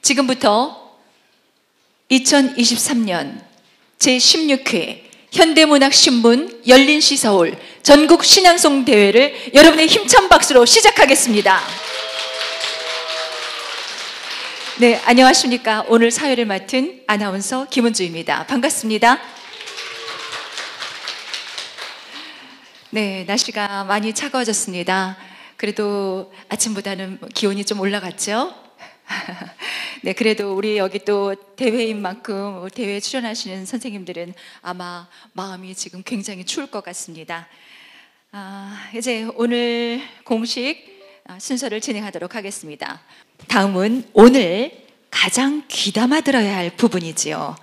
지금부터 2023년 제16회 현대문학신문 열린시서울 전국 신앙송 대회를 여러분의 힘찬 박수로 시작하겠습니다. 네, 안녕하십니까. 오늘 사회를 맡은 아나운서 김은주입니다. 반갑습니다. 네, 날씨가 많이 차가워졌습니다. 그래도 아침보다는 기온이 좀 올라갔죠? 네, 그래도 우리 여기 또 대회인 만큼 대회에 출연하시는 선생님들은 아마 마음이 지금 굉장히 추울 것 같습니다. 이제 오늘 공식 순서를 진행하도록 하겠습니다. 다음은 오늘 가장 귀담아 들어야 할 부분이지요.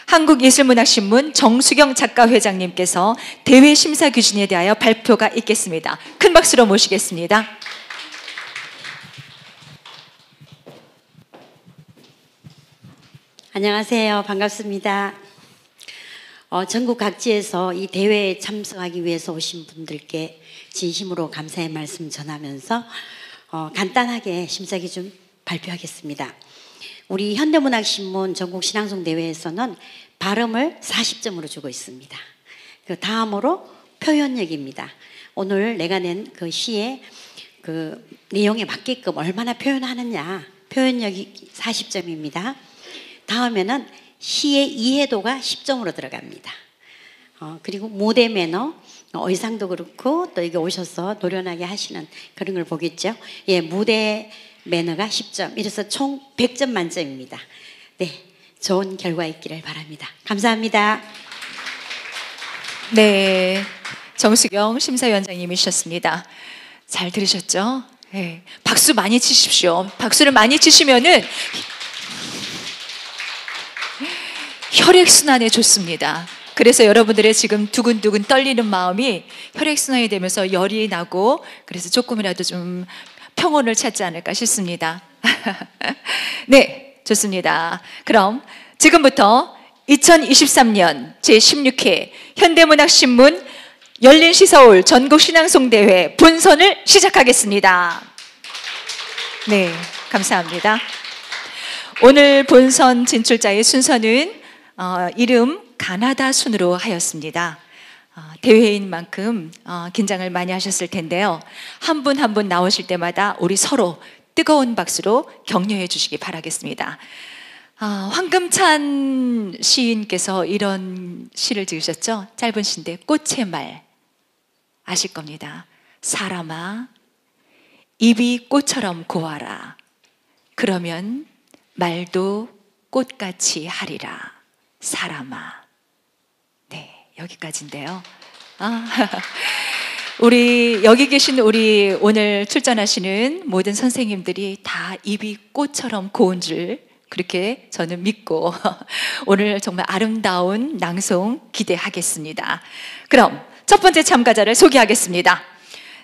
한국예술문학신문 정수경 작가회장님께서 대회 심사 기준에 대하여 발표가 있겠습니다. 큰 박수로 모시겠습니다. 안녕하세요. 반갑습니다. 전국 각지에서 이 대회에 참석하기 위해서 오신 분들께 진심으로 감사의 말씀 전하면서 간단하게 심사 기준 발표하겠습니다. 우리 현대문학신문 전국신앙송대회에서는 발음을 40점으로 주고 있습니다. 그 다음으로 표현력입니다. 오늘 내가 낸 그 시의 그 내용에 맞게끔 얼마나 표현하느냐, 표현력이 40점입니다. 다음에는 시의 이해도가 10점으로 들어갑니다. 그리고 무대 매너, 의상도 그렇고 또 여기 오셔서 노련하게 하시는 그런 걸 보겠죠. 예, 무대 매너가 10점, 이래서 총 100점 만점입니다. 네, 좋은 결과 있기를 바랍니다. 감사합니다. 네, 정수경 심사위원장님이셨습니다. 잘 들으셨죠? 네, 박수 많이 치십시오. 박수를 많이 치시면은 혈액순환에 좋습니다. 그래서 여러분들의 지금 두근두근 떨리는 마음이 혈액순환이 되면서 열이 나고 그래서 조금이라도 좀 평온을 찾지 않을까 싶습니다. 네, 좋습니다. 그럼 지금부터 2023년 제16회 현대문학신문 열린시서울 전국신앙송대회 본선을 시작하겠습니다. 네, 감사합니다. 오늘 본선 진출자의 순서는 이름 가나다 순으로 하였습니다. 대회인 만큼 긴장을 많이 하셨을 텐데요. 한 분 한 분 나오실 때마다 우리 서로 뜨거운 박수로 격려해 주시기 바라겠습니다. 황금찬 시인께서 이런 시를 지으셨죠? 짧은 시인데 꽃의 말 아실 겁니다. 사람아, 입이 꽃처럼 고와라. 그러면 말도 꽃같이 하리라. 사람아. 네, 여기까지인데요. 우리 여기 계신 우리 오늘 출전하시는 모든 선생님들이 다 입이 꽃처럼 고운 줄 그렇게 저는 믿고 오늘 정말 아름다운 낭송 기대하겠습니다. 그럼 첫 번째 참가자를 소개하겠습니다.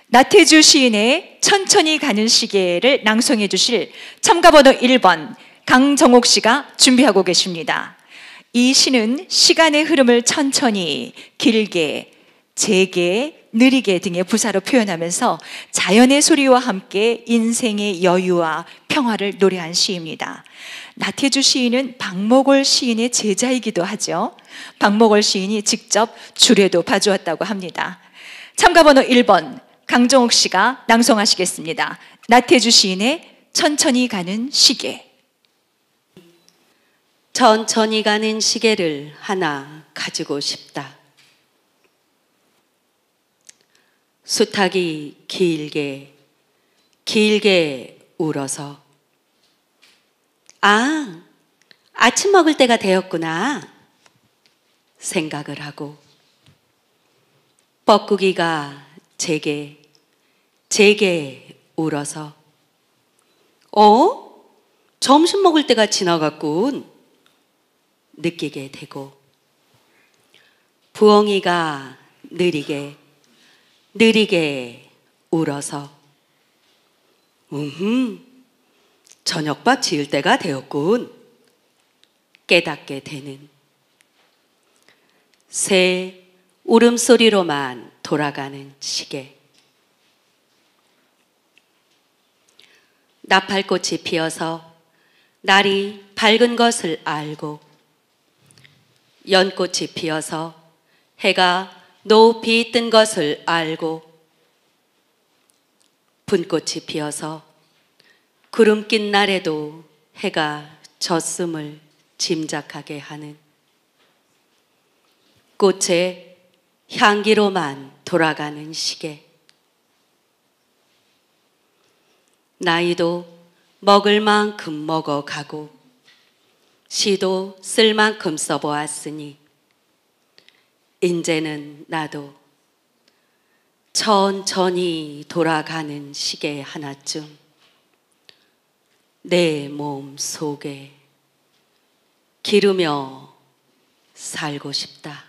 나태주 시인의 천천히 가는 시계를 낭송해 주실 참가번호 1번 강정옥 씨가 준비하고 계십니다. 이 시는 시간의 흐름을 천천히, 길게, 제게, 느리게 등의 부사로 표현하면서 자연의 소리와 함께 인생의 여유와 평화를 노래한 시입니다. 나태주 시인은 박목월 시인의 제자이기도 하죠. 박목월 시인이 직접 주례도 봐주었다고 합니다. 참가번호 1번 강정옥 씨가 낭송하시겠습니다. 나태주 시인의 천천히 가는 시계. 천천히 가는 시계를 하나 가지고 싶다. 수탉이 길게 길게 울어서 아침 먹을 때가 되었구나 생각을 하고 뻐꾸기가 제게 울어서 점심 먹을 때가 지나갔군 느끼게 되고 부엉이가 느리게 울어서 저녁밥 지을 때가 되었군 깨닫게 되는 새 울음소리로만 돌아가는 시계. 나팔꽃이 피어서 날이 밝은 것을 알고 연꽃이 피어서 해가 높이 뜬 것을 알고 분꽃이 피어서 구름 낀 날에도 해가 졌음을 짐작하게 하는 꽃의 향기로만 돌아가는 시계. 나이도 먹을 만큼 먹어가고 시도 쓸 만큼 써보았으니 이제는 나도 천천히 돌아가는 시계 하나쯤 내 몸 속에 기르며 살고 싶다.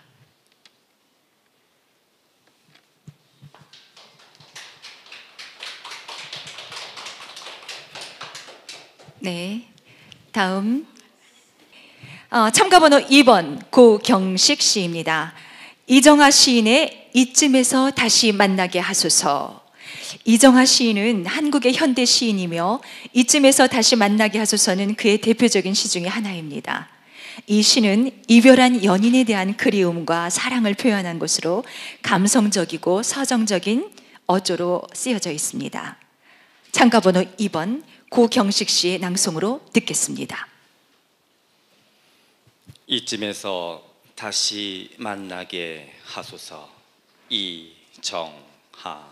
네, 다음 참가번호 2번 고경식 시입니다. 이정아 시인의 이쯤에서 다시 만나게 하소서. 이정아 시인은 한국의 현대 시인이며 이쯤에서 다시 만나게 하소서는 그의 대표적인 시 중에 하나입니다. 이 시는 이별한 연인에 대한 그리움과 사랑을 표현한 것으로 감성적이고 서정적인 어조로 쓰여져 있습니다. 참가번호 2번 고경식 씨의 낭송으로 듣겠습니다. 이쯤에서 다시 만나게 하소서. 이정하.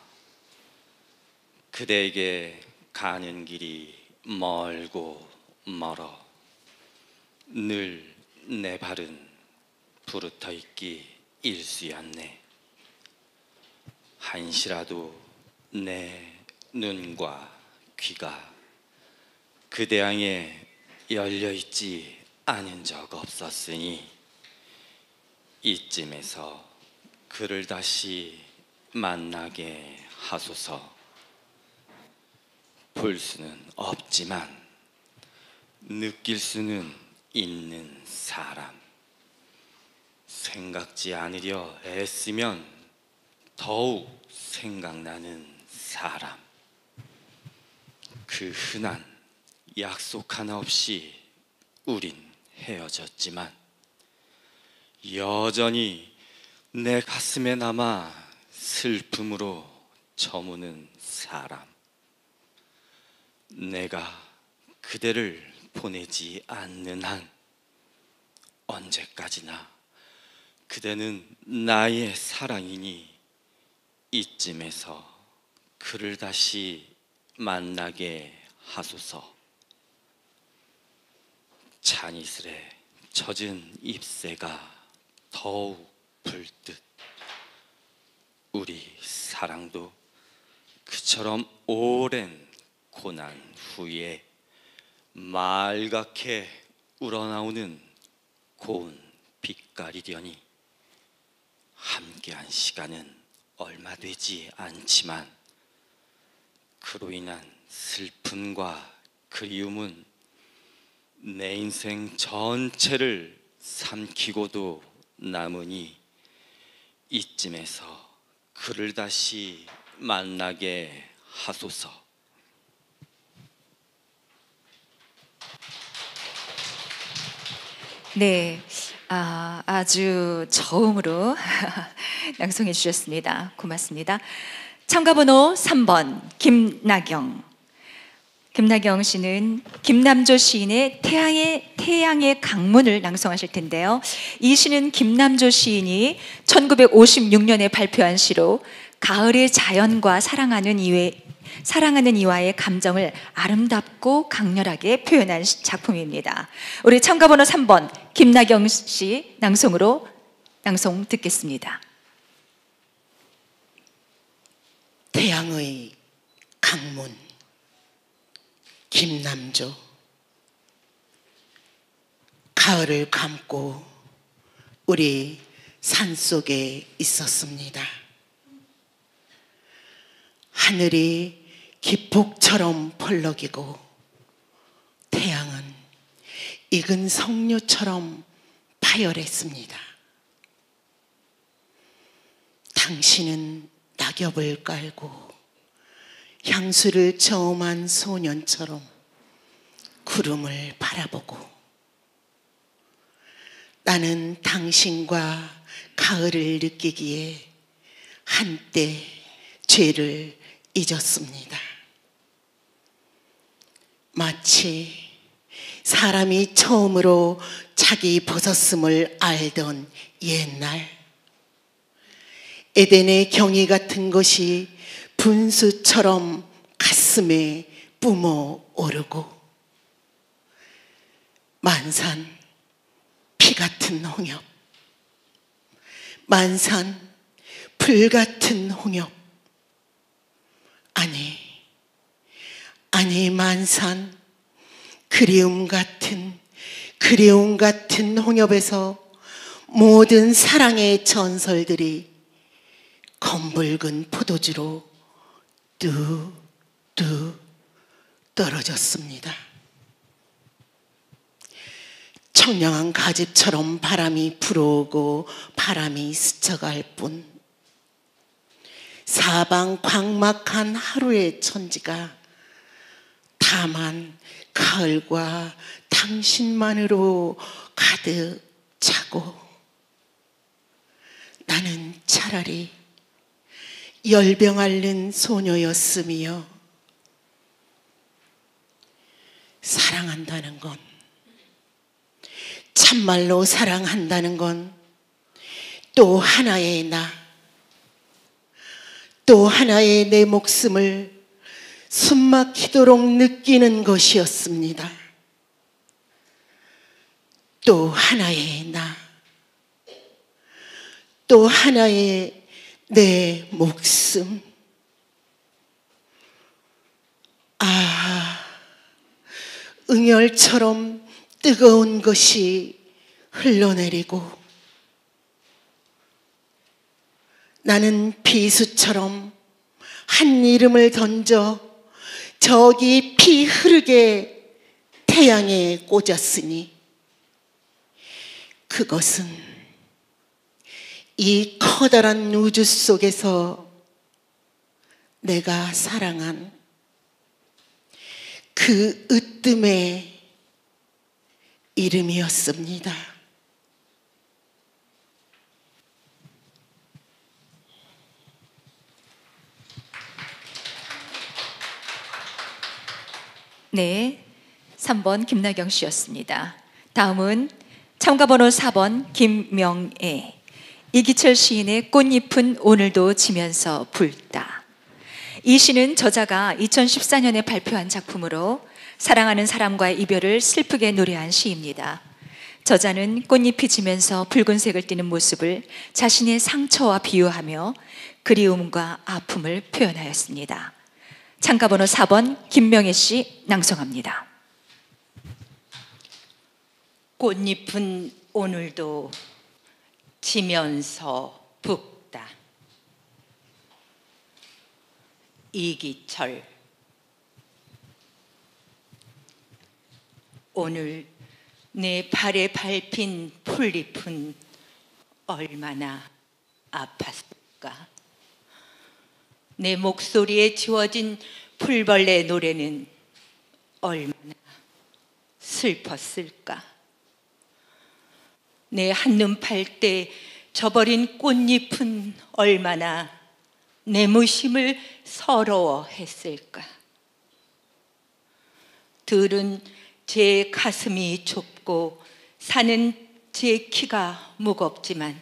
그대에게 가는 길이 멀고 멀어 늘 내 발은 부르터 있기 일쑤였네. 한시라도 내 눈과 귀가 그대 향해 열려있지 않은 적 없었으니 이쯤에서 그를 다시 만나게 하소서. 볼 수는 없지만 느낄 수는 있는 사람. 생각지 않으려 애쓰면 더욱 생각나는 사람. 그 흔한 약속 하나 없이 우린 헤어졌지만 여전히 내 가슴에 남아 슬픔으로 저무는 사람. 내가 그대를 보내지 않는 한 언제까지나 그대는 나의 사랑이니 이쯤에서 그를 다시 만나게 하소서. 잔이슬에 젖은 잎새가 더욱 불듯 우리 사랑도 그처럼 오랜 고난 후에 말갛게 우러나오는 고운 빛깔이려니 함께한 시간은 얼마 되지 않지만 그로 인한 슬픔과 그리움은 내 인생 전체를 삼키고도 남으니 이쯤에서 그를 다시 만나게 하소서. 네, 아주 저음으로 낭송해 주셨습니다. 고맙습니다. 참가번호 3번 김나경. 김나경 씨는 김남조 시인의 태양의 강문을 낭송하실 텐데요. 이 시는 김남조 시인이 1956년에 발표한 시로 가을의 자연과 사랑하는 이와의 감정을 아름답고 강렬하게 표현한 작품입니다. 우리 참가번호 3번 김나경 씨 낭송으로 낭송 듣겠습니다. 태양의 강문 김남조. 가을을 감고 우리 산속에 있었습니다. 하늘이 기폭처럼 펄럭이고 태양은 익은 석류처럼 파열했습니다. 당신은 낙엽을 깔고 향수를 저음한 소년처럼 구름을 바라보고 나는 당신과 가을을 느끼기에 한때 죄를 잊었습니다. 마치 사람이 처음으로 자기 벗었음을 알던 옛날, 에덴의 경이 같은 것이 분수처럼 가슴에 뿜어 오르고 만산 피 같은 홍엽, 만산 불 같은 홍엽, 아니 만산 그리움 같은 홍엽에서 모든 사랑의 전설들이 검붉은 포도주로 뚝뚝 떨어졌습니다. 청량한 가집처럼 바람이 불어오고 바람이 스쳐갈 뿐 사방 광막한 하루의 천지가 다만 가을과 당신만으로 가득 차고 나는 차라리 열병 앓는 소녀였으며 사랑한다는 건, 참말로 사랑한다는 건 또 하나의 또 하나의 내 목숨을 숨막히도록 느끼는 것이었습니다. 또 하나의 또 하나의 내 목숨. 응열처럼 뜨거운 것이 흘러내리고 나는 비수처럼 한 이름을 던져 저기 피 흐르게 태양에 꽂았으니 그것은 이 커다란 우주 속에서 내가 사랑한 그 으뜸의 이름이었습니다. 네, 3번 김나경 씨였습니다. 다음은 참가번호 4번 김명애. 이기철 시인의 꽃잎은 오늘도 지면서 붉다. 이 시는 저자가 2014년에 발표한 작품으로 사랑하는 사람과의 이별을 슬프게 노래한 시입니다. 저자는 꽃잎이 지면서 붉은색을 띠는 모습을 자신의 상처와 비유하며 그리움과 아픔을 표현하였습니다. 참가번호 4번 김명애 씨 낭송합니다. 꽃잎은 오늘도 지면서 붓다. 이기철. 오늘 내 발에 밟힌 풀잎은 얼마나 아팠을까. 내 목소리에 지워진 풀벌레 노래는 얼마나 슬펐을까. 내 한눈 팔 때 져버린 꽃잎은 얼마나 내 무심을 서러워했을까. 들은 제 가슴이 좁고 산은 제 키가 무겁지만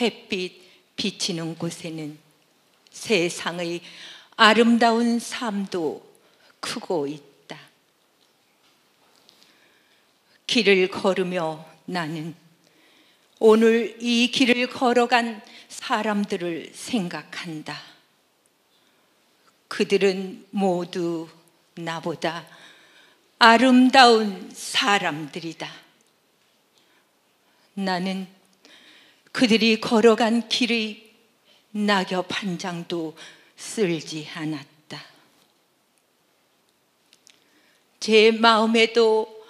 햇빛 비치는 곳에는 세상의 아름다운 삶도 크고 있다. 길을 걸으며 나는 오늘 이 길을 걸어간 사람들을 생각한다. 그들은 모두 나보다 아름다운 사람들이다. 나는 그들이 걸어간 길의 낙엽 한 장도 쓸지 않았다. 제 마음에도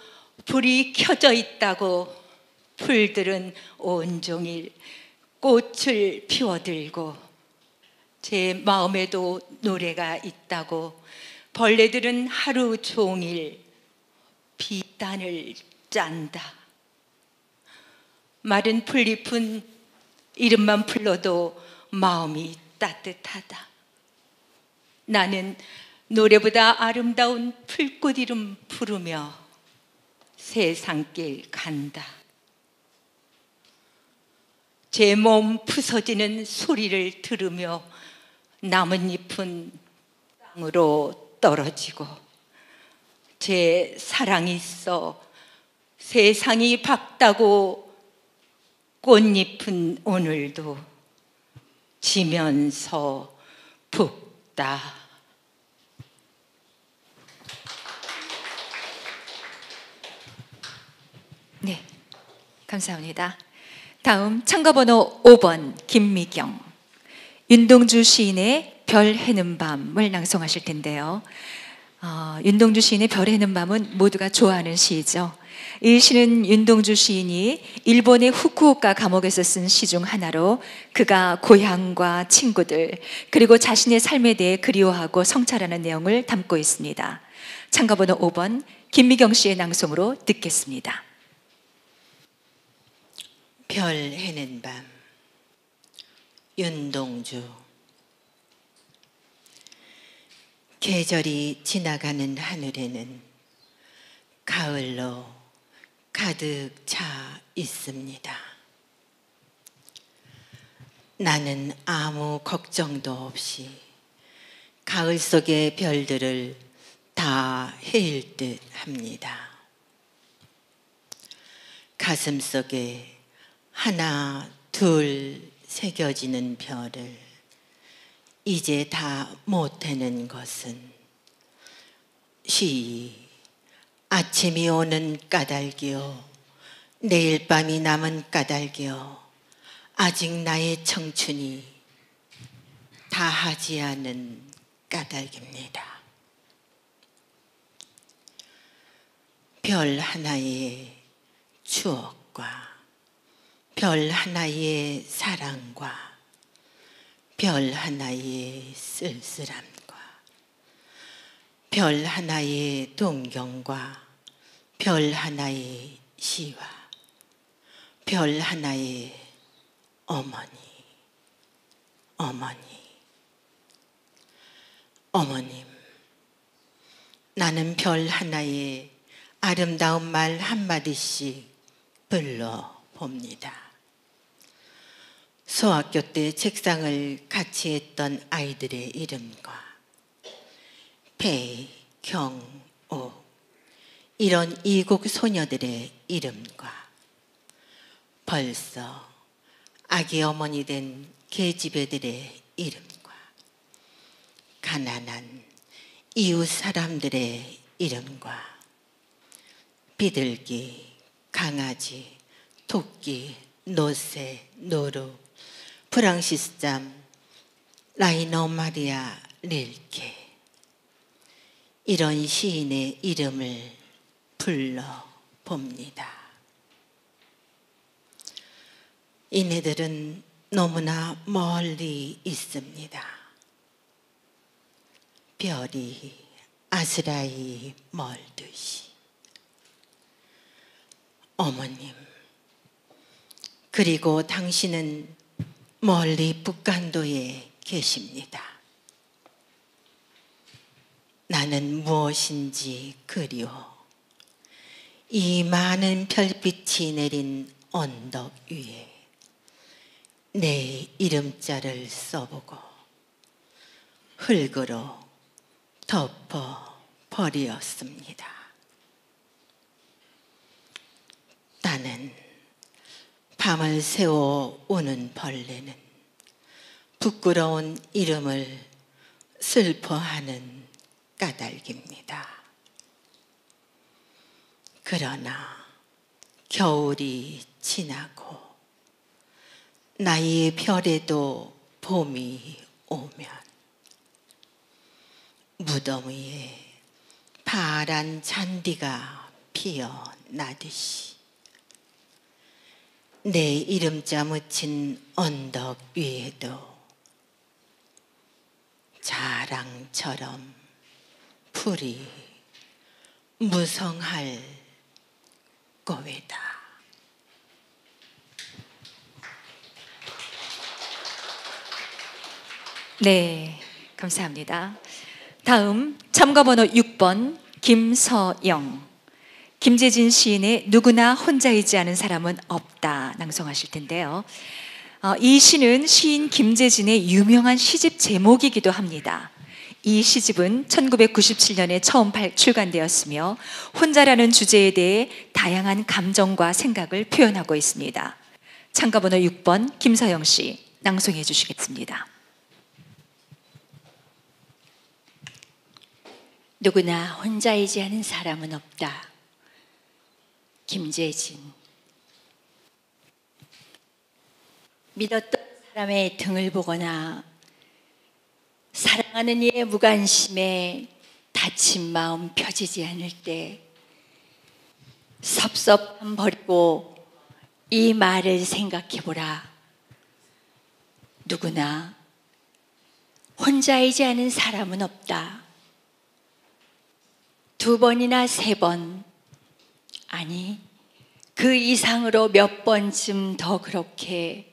불이 켜져 있다고 풀들은 온종일 꽃을 피워들고, 제 마음에도 노래가 있다고 벌레들은 하루 종일 비단을 짠다. 마른 풀잎은 이름만 불러도 마음이 따뜻하다. 나는 노래보다 아름다운 풀꽃 이름 부르며 세상길 간다. 제 몸 부서지는 소리를 들으며 나뭇잎은 땅으로 떨어지고 제 사랑이 있어 세상이 밝다고 꽃잎은 오늘도 지면서 붓다. 네, 감사합니다. 다음 참가번호 5번 김미경, 윤동주 시인의 별 해는 밤을 낭송하실 텐데요. 윤동주 시인의 별 해는 밤은 모두가 좋아하는 시이죠. 이 시는 윤동주 시인이 일본의 후쿠오카 감옥에서 쓴 시 중 하나로 그가 고향과 친구들 그리고 자신의 삶에 대해 그리워하고 성찰하는 내용을 담고 있습니다. 참가번호 5번 김미경 씨의 낭송으로 듣겠습니다. 별 해는 밤, 윤동주. 계절이 지나가는 하늘에는 가을로 가득 차 있습니다. 나는 아무 걱정도 없이 가을 속의 별들을 다 헤일 듯 합니다. 가슴 속에 하나 둘 새겨지는 별을 이제 다 못해는 것은 아침이 오는 까닭이요 내일 밤이 남은 까닭이요 아직 나의 청춘이 다하지 않은 까닭입니다. 별 하나의 추억과 별 하나의 사랑과 별 하나의 쓸쓸함과 별 하나의 동경과 별 하나의 시와 별 하나의 어머님, 나는 별 하나의 아름다운 말 한마디씩 불러봅니다. 소학교 때 책상을 같이 했던 아이들의 이름과 배경옥 이런 이국 소녀들의 이름과 벌써 아기 어머니 된 계집애들의 이름과 가난한 이웃 사람들의 이름과 비둘기, 강아지, 토끼, 노새, 노루, 프랑시스잠, 라이노 마리아 릴케 이런 시인의 이름을 불러봅니다. 이네들은 너무나 멀리 있습니다. 별이 아스라이 멀듯이. 어머님, 그리고 당신은 멀리 북간도에 계십니다. 나는 무엇인지 그리워 이 많은 별빛이 내린 언덕 위에 내 이름자를 써보고 흙으로 덮어 버리었습니다. 나는 밤을 새워 우는 벌레는 부끄러운 이름을 슬퍼하는 까닭입니다. 그러나 겨울이 지나고 나의 별에도 봄이 오면 무덤 위에 파란 잔디가 피어나듯이 내 이름자 묻힌 언덕 위에도 자랑처럼 풀이 무성할 거외다. 네, 감사합니다. 다음 참가번호 6번 김서영. 김재진 시인의 누구나 혼자이지 않은 사람은 없다 낭송하실 텐데요. 이 시는 시인 김재진의 유명한 시집 제목이기도 합니다. 이 시집은 1997년에 처음 출간되었으며 혼자라는 주제에 대해 다양한 감정과 생각을 표현하고 있습니다. 참가번호 6번 김서영 씨 낭송해 주시겠습니다. 누구나 혼자이지 않은 사람은 없다. 김재진. 믿었던 사람의 등을 보거나 사랑하는 이의 무관심에 다친 마음 펴지지 않을 때 섭섭함 버리고 이 말을 생각해보라. 누구나 혼자이지 않은 사람은 없다. 2번이나 3번, 아니 그 이상으로 몇 번쯤 더 그렇게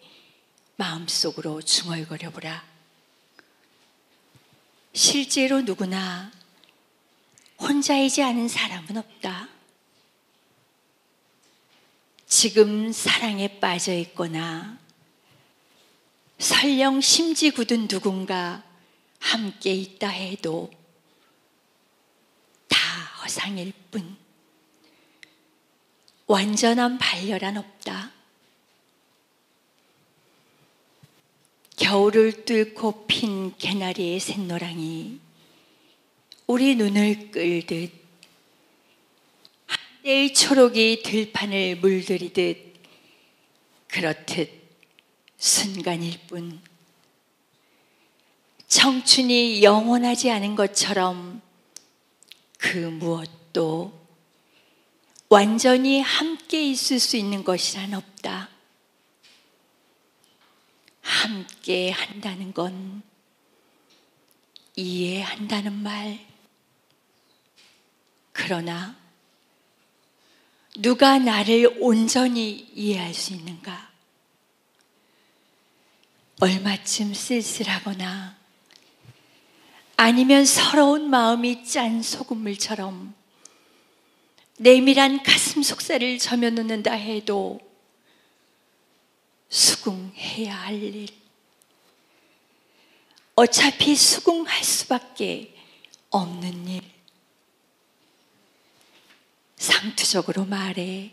마음속으로 중얼거려 보라. 실제로 누구나 혼자이지 않은 사람은 없다. 지금 사랑에 빠져 있거나 설령 심지 굳은 누군가 함께 있다 해도 다 허상일 뿐 완전한 반려란 없다. 겨울을 뚫고 핀 개나리의 샛노랑이 우리 눈을 끌듯 한때의 초록이 들판을 물들이듯 그렇듯 순간일 뿐 청춘이 영원하지 않은 것처럼 그 무엇도 완전히 함께 있을 수 있는 것이란 없다. 함께 한다는 건 이해한다는 말. 그러나 누가 나를 온전히 이해할 수 있는가? 얼마쯤 쓸쓸하거나 아니면 서러운 마음이 짠 소금물처럼 내밀한 가슴 속살을 저며놓는다 해도 수긍해야 할 일. 어차피 수긍할 수밖에 없는 일. 상투적으로 말해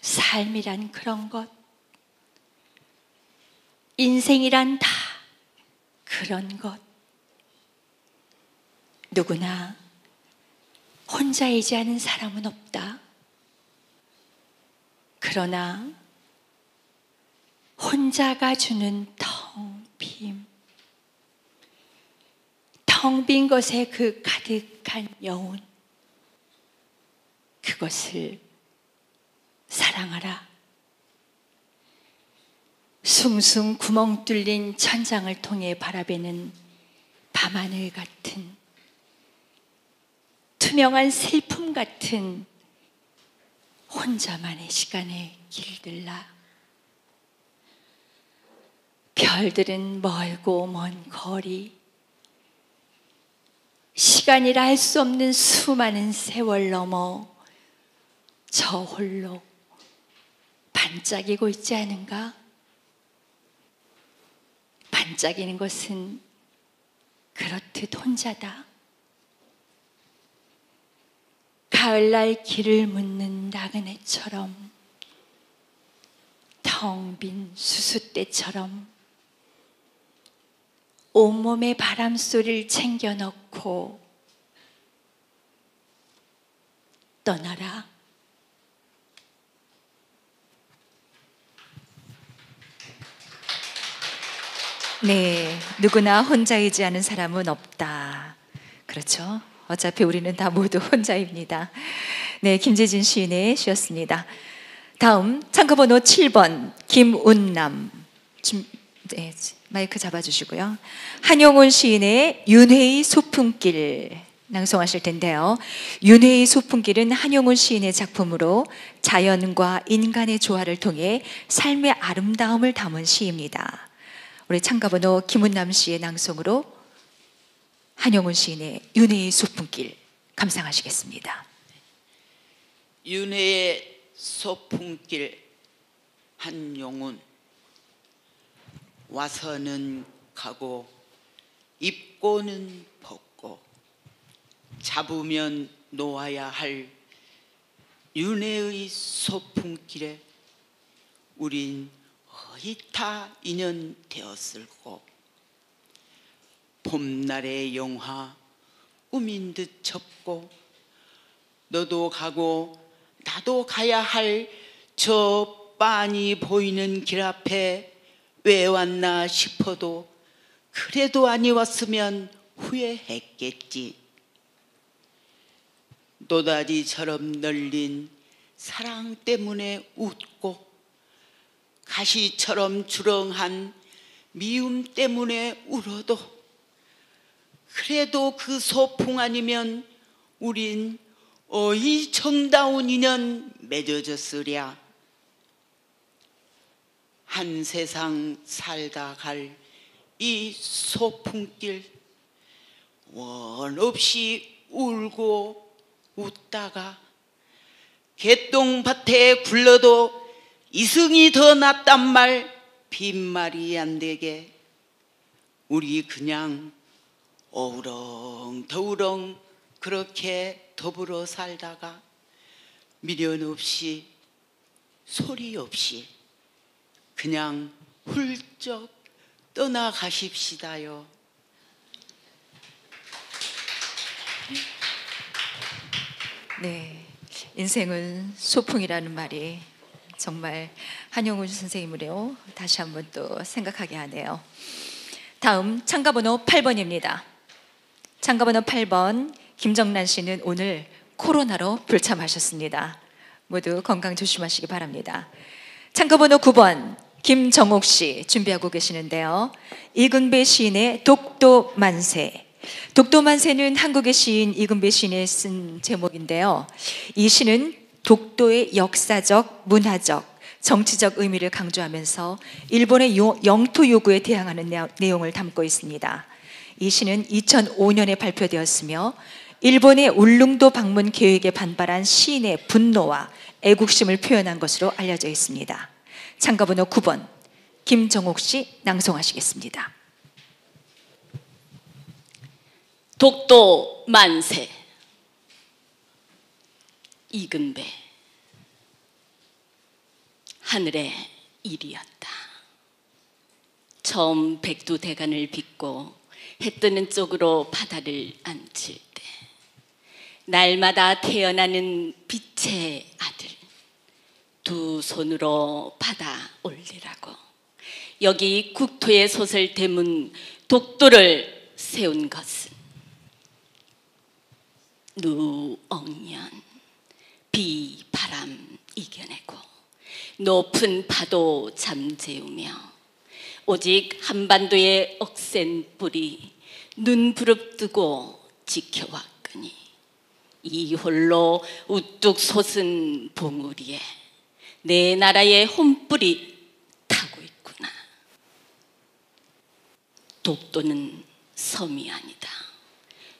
삶이란 그런 것. 인생이란 다 그런 것. 누구나 혼자이지 않은 사람은 없다. 그러나 혼자가 주는 텅 빈 것에 그 가득한 여운, 그것을 사랑하라. 숭숭 구멍 뚫린 천장을 통해 바라보는 밤하늘 같은 투명한 슬픔 같은 혼자만의 시간에 길들라. 별들은 멀고 먼 거리, 시간이라 할 수 없는 수많은 세월 넘어 저 홀로 반짝이고 있지 않은가? 반짝이는 것은 그렇듯 혼자다. 가을날 길을 묻는 나그네처럼, 텅 빈 수숫대처럼 온몸에 바람소리를 챙겨 넣고 떠나라. 네, 누구나 혼자이지 않은 사람은 없다. 그렇죠. 어차피 우리는 다 모두 혼자입니다. 네, 김재진 시인의 시였습니다. 다음 참가번호 7번 김운남. 네, 마이크 잡아주시고요. 한용운 시인의 윤회의 소풍길 낭송하실 텐데요. 윤회의 소풍길은 한용운 시인의 작품으로 자연과 인간의 조화를 통해 삶의 아름다움을 담은 시입니다. 우리 참가번호 김은남 씨의 낭송으로 한용운 시인의 윤회의 소풍길 감상하시겠습니다. 윤회의 소풍길. 한용운. 와서는 가고 입고는 벗고 잡으면 놓아야 할 윤회의 소풍길에 우린 어이타 인연 되었을고 봄날의 영화 꿈인 듯 접고 너도 가고 나도 가야 할 저 빤히 보이는 길 앞에 왜 왔나 싶어도 그래도 아니었으면 후회했겠지. 노다지처럼 널린 사랑 때문에 웃고 가시처럼 주렁한 미움 때문에 울어도 그래도 그 소풍 아니면 우린 어이 정다운 인연 맺어졌으랴. 한 세상 살다 갈 이 소풍길 원 없이 울고 웃다가 개똥밭에 굴러도 이승이 더 낫단 말 빈말이 안 되게 우리 그냥 어우렁더우렁 그렇게 더불어 살다가 미련 없이 소리 없이 그냥 훌쩍 떠나가십시다요. 네, 인생은 소풍이라는 말이 정말 한용운 선생님으로 다시 한번 또 생각하게 하네요. 다음 참가번호 8번입니다. 참가번호 8번 김정란 씨는 오늘 코로나로 불참하셨습니다. 모두 건강 조심하시기 바랍니다. 참가번호 9번 김정옥 씨 준비하고 계시는데요. 이근배 시인의 독도만세. 독도만세는 한국의 시인 이근배 시인이 쓴 제목인데요. 이 시는 독도의 역사적, 문화적, 정치적 의미를 강조하면서 일본의 영토 요구에 대항하는 내용을 담고 있습니다. 이 시는 2005년에 발표되었으며 일본의 울릉도 방문 계획에 반발한 시인의 분노와 애국심을 표현한 것으로 알려져 있습니다. 참가번호 9번 김정옥 씨 낭송하시겠습니다. 독도 만세. 이근배. 하늘의 일이었다. 처음 백두대간을 빗고 해 뜨는 쪽으로 바다를 앉힐 때 날마다 태어나는 빛의 아들 두 손으로 받아 올리라고 여기 국토의 솥을 대문 독도를 세운 것은 누억년 비 바람 이겨내고 높은 파도 잠재우며 오직 한반도의 억센 뿌리 눈 부릅뜨고 지켜왔거니 이 홀로 우뚝 솟은 봉우리에 내 나라의 혼뿌리 타고 있구나. 독도는 섬이 아니다.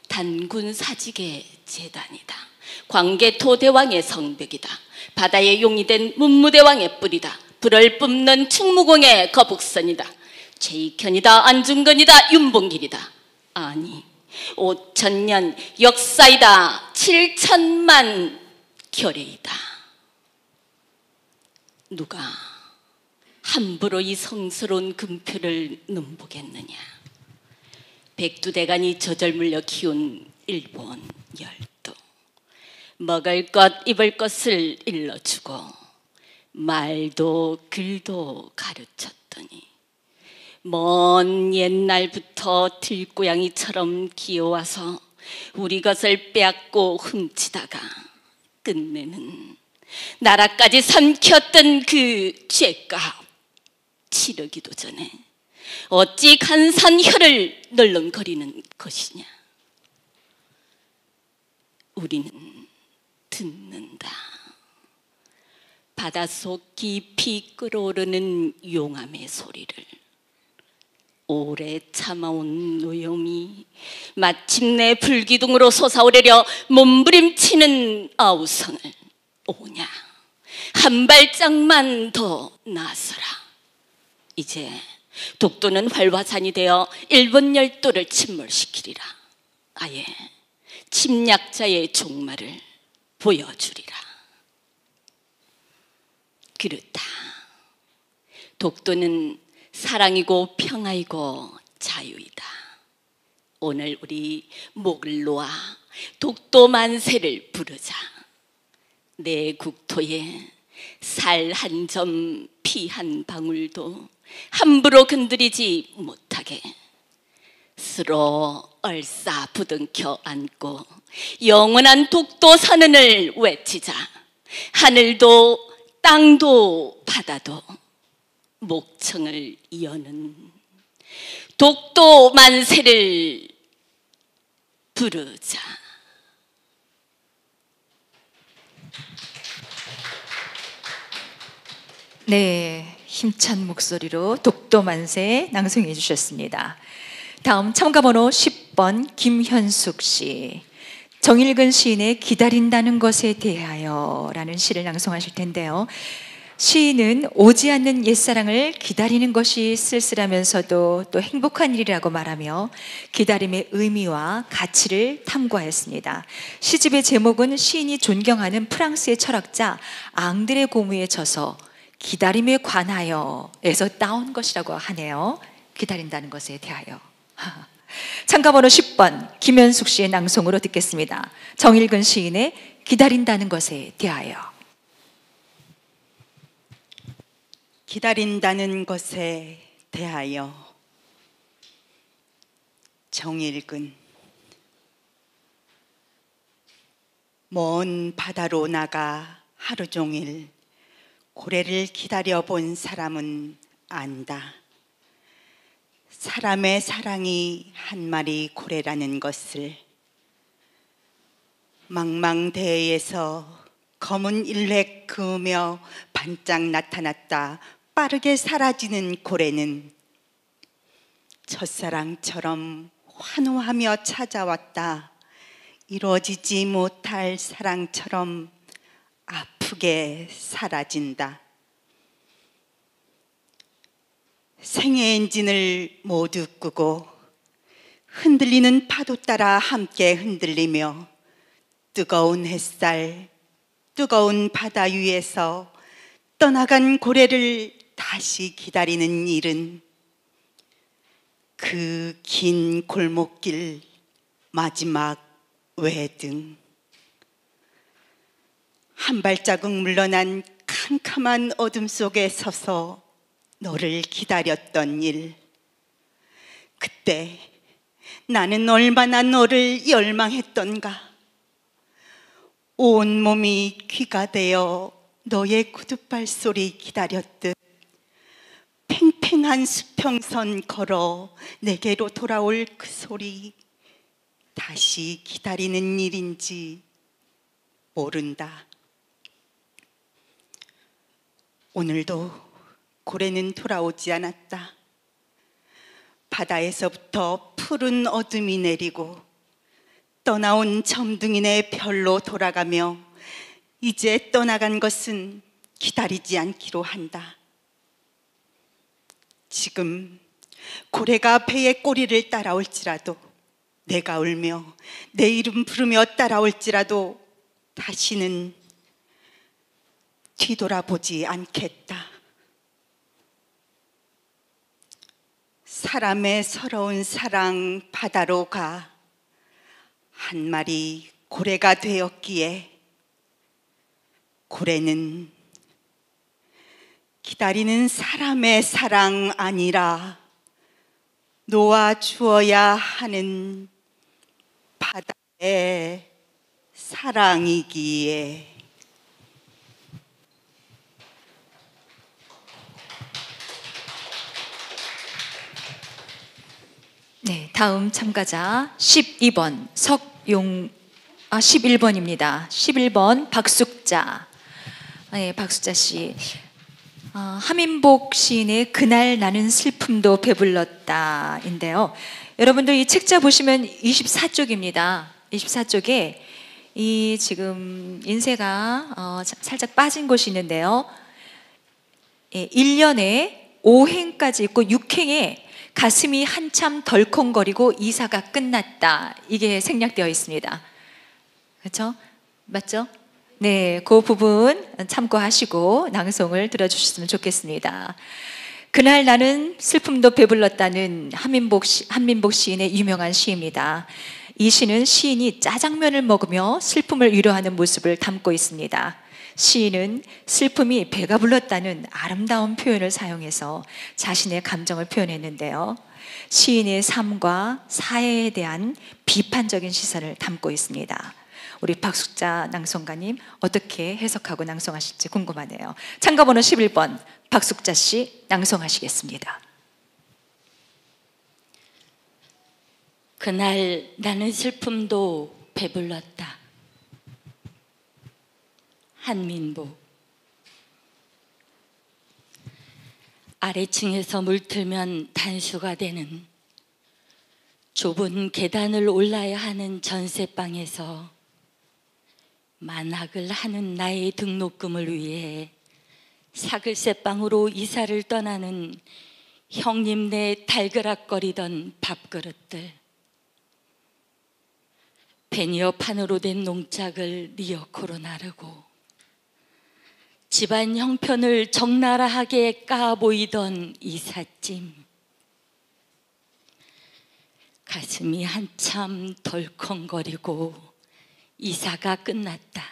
단군 사직의 재단이다. 광개토 대왕의 성벽이다. 바다의 용이 된 문무대왕의 뿔이다. 불을 뿜는 충무공의 거북선이다. 최익현이다. 안중근이다. 윤봉길이다. 아니 5천년 역사이다. 7천만 결의이다. 누가 함부로 이 성스러운 금표를 눈보겠느냐. 백두대간이 저절 물려 키운 일본 열도 먹을 것 입을 것을 일러주고 말도 글도 가르쳤더니 먼 옛날부터 들고양이처럼 기어와서 우리 것을 빼앗고 훔치다가 끝내는 나라까지 삼켰던 그 죄값 치르기도 전에 어찌 간산혀를 널렁거리는 것이냐. 우리는 듣는다. 바닷속 깊이 끓어오르는 용암의 소리를 오래 참아온 노염이 마침내 불기둥으로 솟아오르려 몸부림치는 아우성을 오냐, 한 발짝만 더 나서라. 이제 독도는 활화산이 되어 일본 열도를 침몰시키리라. 아예 침략자의 종말을 보여주리라. 그렇다. 독도는 사랑이고 평화이고 자유이다. 오늘 우리 목을 놓아 독도 만세를 부르자. 내 국토에 살 한 점, 피 한 방울도 함부로 건드리지 못하게 서로 얼싸 부둥켜 안고 영원한 독도 선언을 외치자. 하늘도 땅도 바다도 목청을 여는 독도 만세를 부르자. 네, 힘찬 목소리로 독도 만세 낭송해 주셨습니다. 다음 참가번호 10번 김현숙 씨. 정일근 시인의 기다린다는 것에 대하여 라는 시를 낭송하실 텐데요. 시인은 오지 않는 옛사랑을 기다리는 것이 쓸쓸하면서도 또 행복한 일이라고 말하며 기다림의 의미와 가치를 탐구하였습니다. 시집의 제목은 시인이 존경하는 프랑스의 철학자 앙드레 고무의 저서 기다림에 관하여에서 따온 것이라고 하네요. 기다린다는 것에 대하여. 참가번호 10번 김현숙 씨의 낭송으로 듣겠습니다. 정일근 시인의 기다린다는 것에 대하여. 기다린다는 것에 대하여. 정일근. 먼 바다로 나가 하루 종일 고래를 기다려본 사람은 안다. 사람의 사랑이 한 마리 고래라는 것을. 망망대해에서 검은 일획 그으며 반짝 나타났다 빠르게 사라지는 고래는 첫사랑처럼 환호하며 찾아왔다 이루어지지 못할 사랑처럼 아프게 사라진다. 생애 엔진을 모두 끄고 흔들리는 파도 따라 함께 흔들리며 뜨거운 햇살, 뜨거운 바다 위에서 떠나간 고래를 다시 기다리는 일은 그 긴 골목길 마지막 외등. 한 발자국 물러난 캄캄한 어둠 속에 서서 너를 기다렸던 일. 그때 나는 얼마나 너를 열망했던가. 온몸이 귀가 되어 너의 구둣발 소리 기다렸듯 팽팽한 수평선 걸어 내게로 돌아올 그 소리 다시 기다리는 일인지 모른다. 오늘도 고래는 돌아오지 않았다. 바다에서부터 푸른 어둠이 내리고 떠나온 점등이네 별로 돌아가며 이제 떠나간 것은 기다리지 않기로 한다. 지금 고래가 배의 꼬리를 따라올지라도 내가 울며 내 이름 부르며 따라올지라도 다시는 뒤돌아보지 않겠다. 사람의 서러운 사랑 바다로 가 한 마리 고래가 되었기에 고래는 기다리는 사람의 사랑 아니라 놓아주어야 하는 바다의 사랑이기에. 네, 다음 참가자 12번 11번입니다. 11번 박숙자. 네, 박숙자 씨. 하민복 시인의 그날 나는 슬픔도 배불렀다인데요. 여러분들 이 책자 보시면 24쪽입니다. 24쪽에 이 지금 인쇄가 살짝 빠진 곳이 있는데요. 1년에 5행까지 있고 6행에 가슴이 한참 덜컹거리고 이사가 끝났다. 이게 생략되어 있습니다. 그렇죠? 맞죠? 네, 그 부분 참고하시고 낭송을 들어주셨으면 좋겠습니다. 그날 나는 슬픔도 배불렀다는 한민복 시인의 유명한 시입니다. 이 시는 시인이 짜장면을 먹으며 슬픔을 위로하는 모습을 담고 있습니다. 시인은 슬픔이 배가 불렀다는 아름다운 표현을 사용해서 자신의 감정을 표현했는데요. 시인의 삶과 사회에 대한 비판적인 시선을 담고 있습니다. 우리 박숙자 낭송가님 어떻게 해석하고 낭송하실지 궁금하네요. 참가번호 11번 박숙자 씨 낭송하시겠습니다. 그날 나는 슬픔도 배불렀다. 한민복. 아래층에서 물들면 단수가 되는 좁은 계단을 올라야 하는 전세방에서 만학을 하는 나의 등록금을 위해 사글세방으로 이사를 떠나는 형님네 달그락거리던 밥그릇들, 베니어판으로 된 농짝을 리어코로 나르고 집안 형편을 적나라하게 까보이던 이삿짐, 가슴이 한참 덜컹거리고 이사가 끝났다.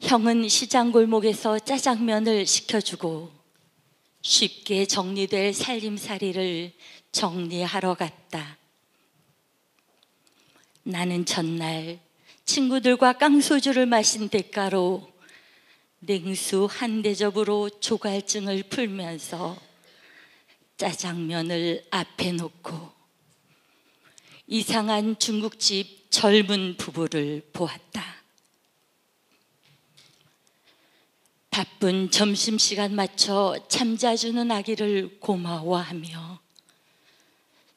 형은 시장 골목에서 짜장면을 시켜주고 쉽게 정리될 살림살이를 정리하러 갔다. 나는 전날 친구들과 깡소주를 마신 대가로 냉수 한 대접으로 조갈증을 풀면서 짜장면을 앞에 놓고 이상한 중국집 젊은 부부를 보았다. 바쁜 점심시간 맞춰 잠자주는 아기를 고마워하며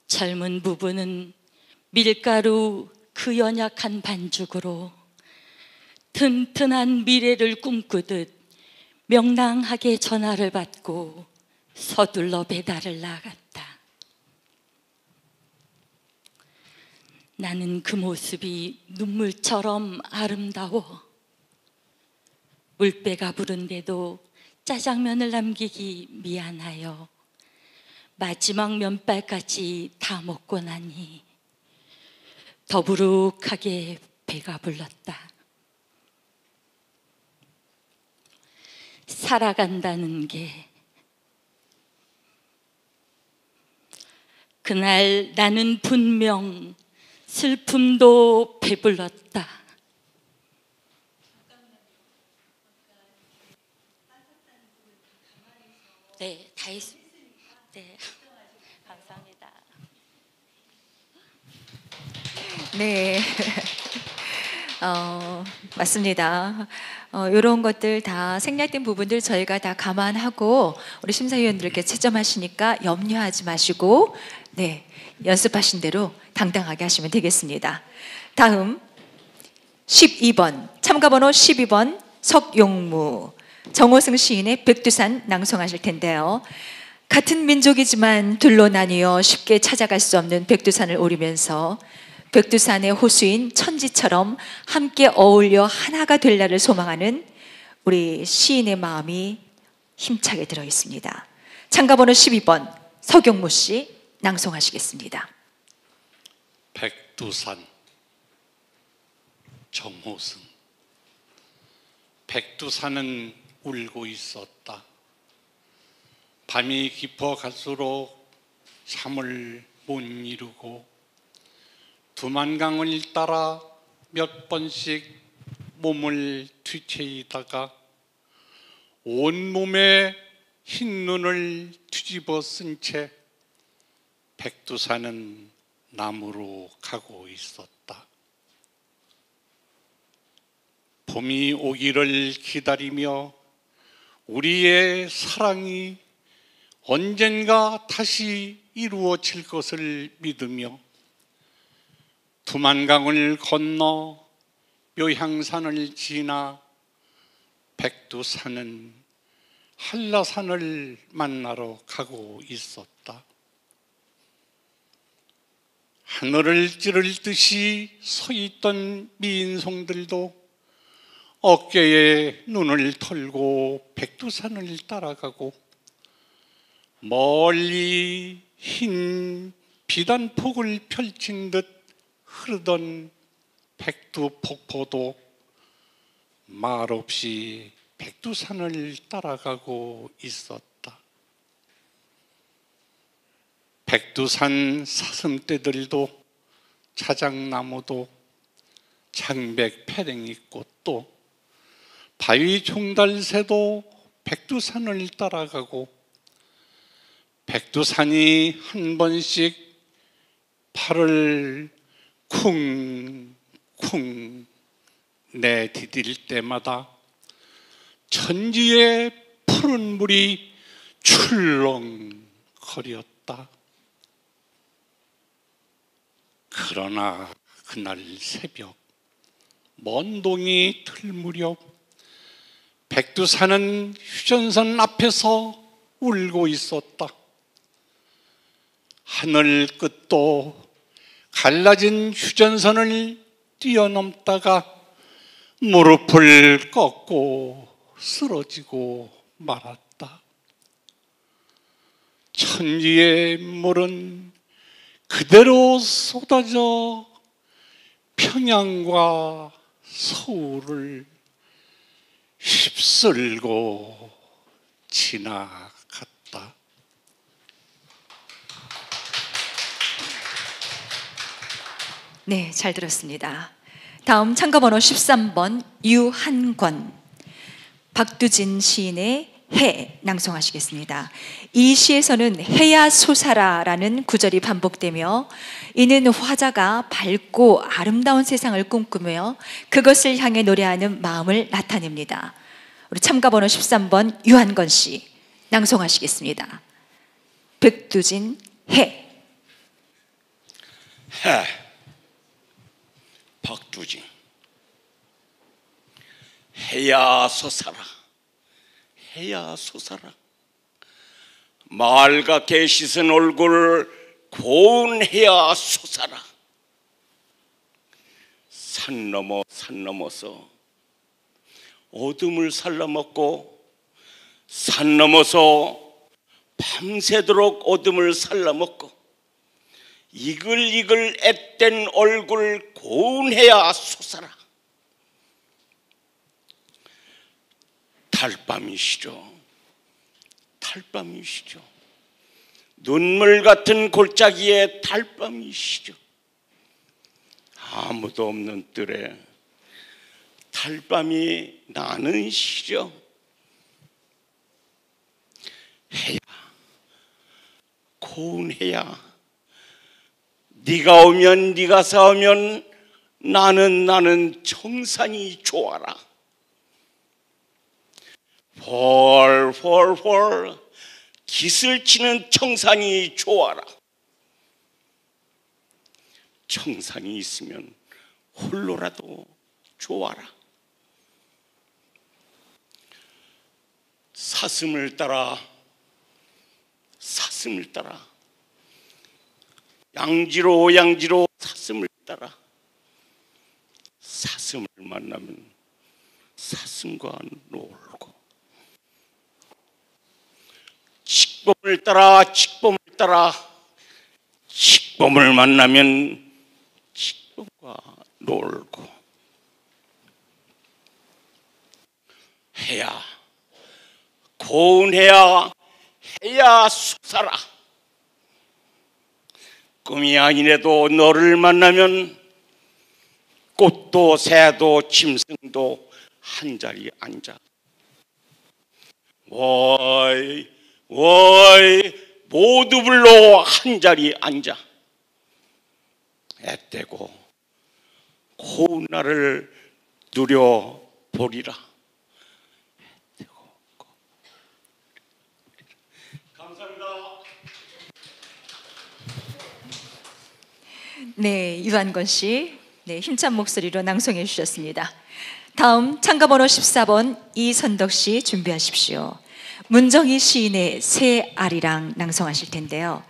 젊은 부부는 밀가루 그 연약한 반죽으로 튼튼한 미래를 꿈꾸듯 명랑하게 전화를 받고 서둘러 배달을 나갔다. 나는 그 모습이 눈물처럼 아름다워 물배가 부른데도 짜장면을 남기기 미안하여 마지막 면발까지 다 먹고 나니 더부룩하게 배가 불렀다. 살아간다는 게 그날 나는 분명 슬픔도 배불렀다. 네, 다 했습니다. 네, 감사합니다. 네, 맞습니다. 이런 것들 다 생략된 부분들 저희가 다 감안하고 우리 심사위원들께 채점하시니까 염려하지 마시고 네, 연습하신 대로 당당하게 하시면 되겠습니다. 다음 12번 참가번호 12번 석용무 정호승 시인의 백두산 낭송하실 텐데요. 같은 민족이지만 둘로 나뉘어 쉽게 찾아갈 수 없는 백두산을 오르면서 백두산의 호수인 천지처럼 함께 어울려 하나가 될 날을 소망하는 우리 시인의 마음이 힘차게 들어 있습니다. 참가번호 12번 석용무 씨 낭송하시겠습니다. 백두산 정호승. 백두산은 울고 있었다. 밤이 깊어갈수록 잠을 못 이루고 두만강을 따라 몇 번씩 몸을 뒤채이다가 온몸에 흰 눈을 뒤집어 쓴 채 백두산은 남으로 가고 있었다. 봄이 오기를 기다리며 우리의 사랑이 언젠가 다시 이루어질 것을 믿으며 두만강을 건너 묘향산을 지나 백두산은 한라산을 만나러 가고 있었다. 하늘을 찌를 듯이 서 있던 미인송들도 어깨에 눈을 털고 백두산을 따라가고 멀리 흰 비단폭을 펼친 듯 흐르던 백두폭포도 말없이 백두산을 따라가고 있었다. 백두산 사슴떼들도 자작나무도 장백 패랭이 꽃도 바위 종달새도 백두산을 따라가고 백두산이 한 번씩 팔을 쿵쿵 내디딜 때마다 천지의 푸른 물이 출렁거렸다. 그러나 그날 새벽 먼 동이 틀 무렵 백두산은 휴전선 앞에서 울고 있었다. 하늘 끝도 갈라진 휴전선을 뛰어넘다가 무릎을 꺾고 쓰러지고 말았다. 천지의 물은 그대로 쏟아져 평양과 서울을 휩쓸고 지나갔다. 네, 잘 들었습니다. 다음 참가번호 13번 유한권, 박두진 시인의 해 낭송하시겠습니다. 이 시에서는 해야 솟아라라는 구절이 반복되며 이는 화자가 밝고 아름다운 세상을 꿈꾸며 그것을 향해 노래하는 마음을 나타냅니다. 우리 참가번호 13번 유한권 씨 낭송하시겠습니다. 백두진 해. 해, 박두진. 해야 솟아라, 해야 솟아라. 맑게 씻은 얼굴 고운 해야 솟아라. 산 넘어 산 넘어서 어둠을 살라먹고 산 넘어서 밤새도록 어둠을 살라먹고 이글이글 앳된 얼굴 고운 해야 솟아라. 달밤이시죠. 달밤이시죠. 눈물 같은 골짜기에 달밤이시죠. 아무도 없는 뜰에 달밤이 나는 시죠. 해야, 고운 해야, 네가 오면 네가 싸우면 나는 청산이 좋아라. 펄펄펄 깃을 치는 청산이 좋아라. 청산이 있으면 홀로라도 좋아라. 사슴을 따라 사슴을 따라 양지로 양지로 사슴을 따라 사슴을 만나면 사슴과 놀고 칙범을 따라 칙범을 따라 칙범을 만나면 칙범과 놀고 해야 고운 해야 해야 솟아라. 꿈이 아니래도 너를 만나면 꽃도 새도 짐승도 한자리 앉아 워이 워이 모두 불러 한자리 앉아 애떼고 고운 날을 누려보리라. 감사합니다. 네, 유한건 씨, 네, 힘찬 목소리로 낭송해 주셨습니다. 다음 참가번호 14번 이선덕 씨 준비하십시오. 문정희 시인의 새 아리랑 낭송하실 텐데요.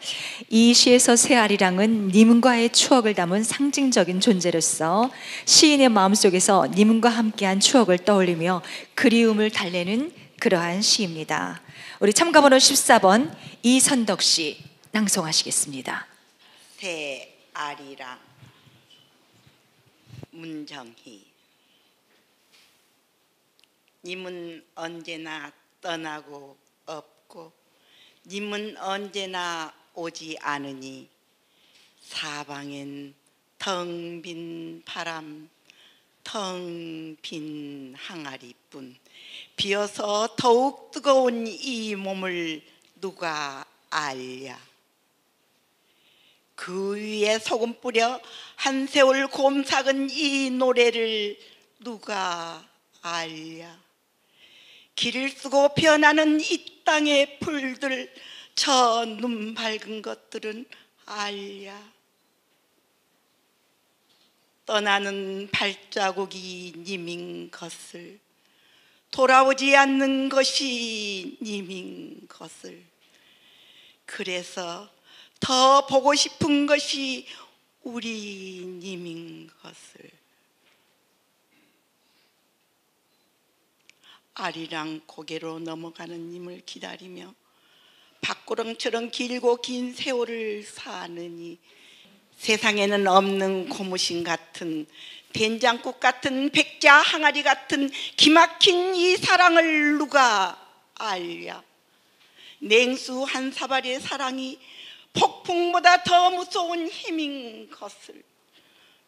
이 시에서 새 아리랑은 님과의 추억을 담은 상징적인 존재로서 시인의 마음속에서 님과 함께한 추억을 떠올리며 그리움을 달래는 그러한 시입니다. 우리 참가번호 14번 이선덕 씨 낭송하시겠습니다. 새 아리랑. 문정희. 님은 언제나 떠나고 없고 님은 언제나 오지 않으니 사방엔 텅 빈 바람, 텅 빈 항아리뿐. 비어서 더욱 뜨거운 이 몸을 누가 알랴. 그 위에 소금 뿌려 한 세월 곰삭은 이 노래를 누가 알랴. 길을 쓰고 피어나는 이 땅의 풀들, 저 눈 밝은 것들은 알랴. 떠나는 발자국이 님인 것을, 돌아오지 않는 것이 님인 것을. 그래서 더 보고 싶은 것이 우리 님인 것을. 아리랑 고개로 넘어가는 님을 기다리며 박구렁처럼 길고 긴 세월을 사느니 세상에는 없는 고무신 같은, 된장국 같은, 백자 항아리 같은 기막힌 이 사랑을 누가 알랴. 냉수 한 사발의 사랑이 폭풍보다 더 무서운 힘인 것을.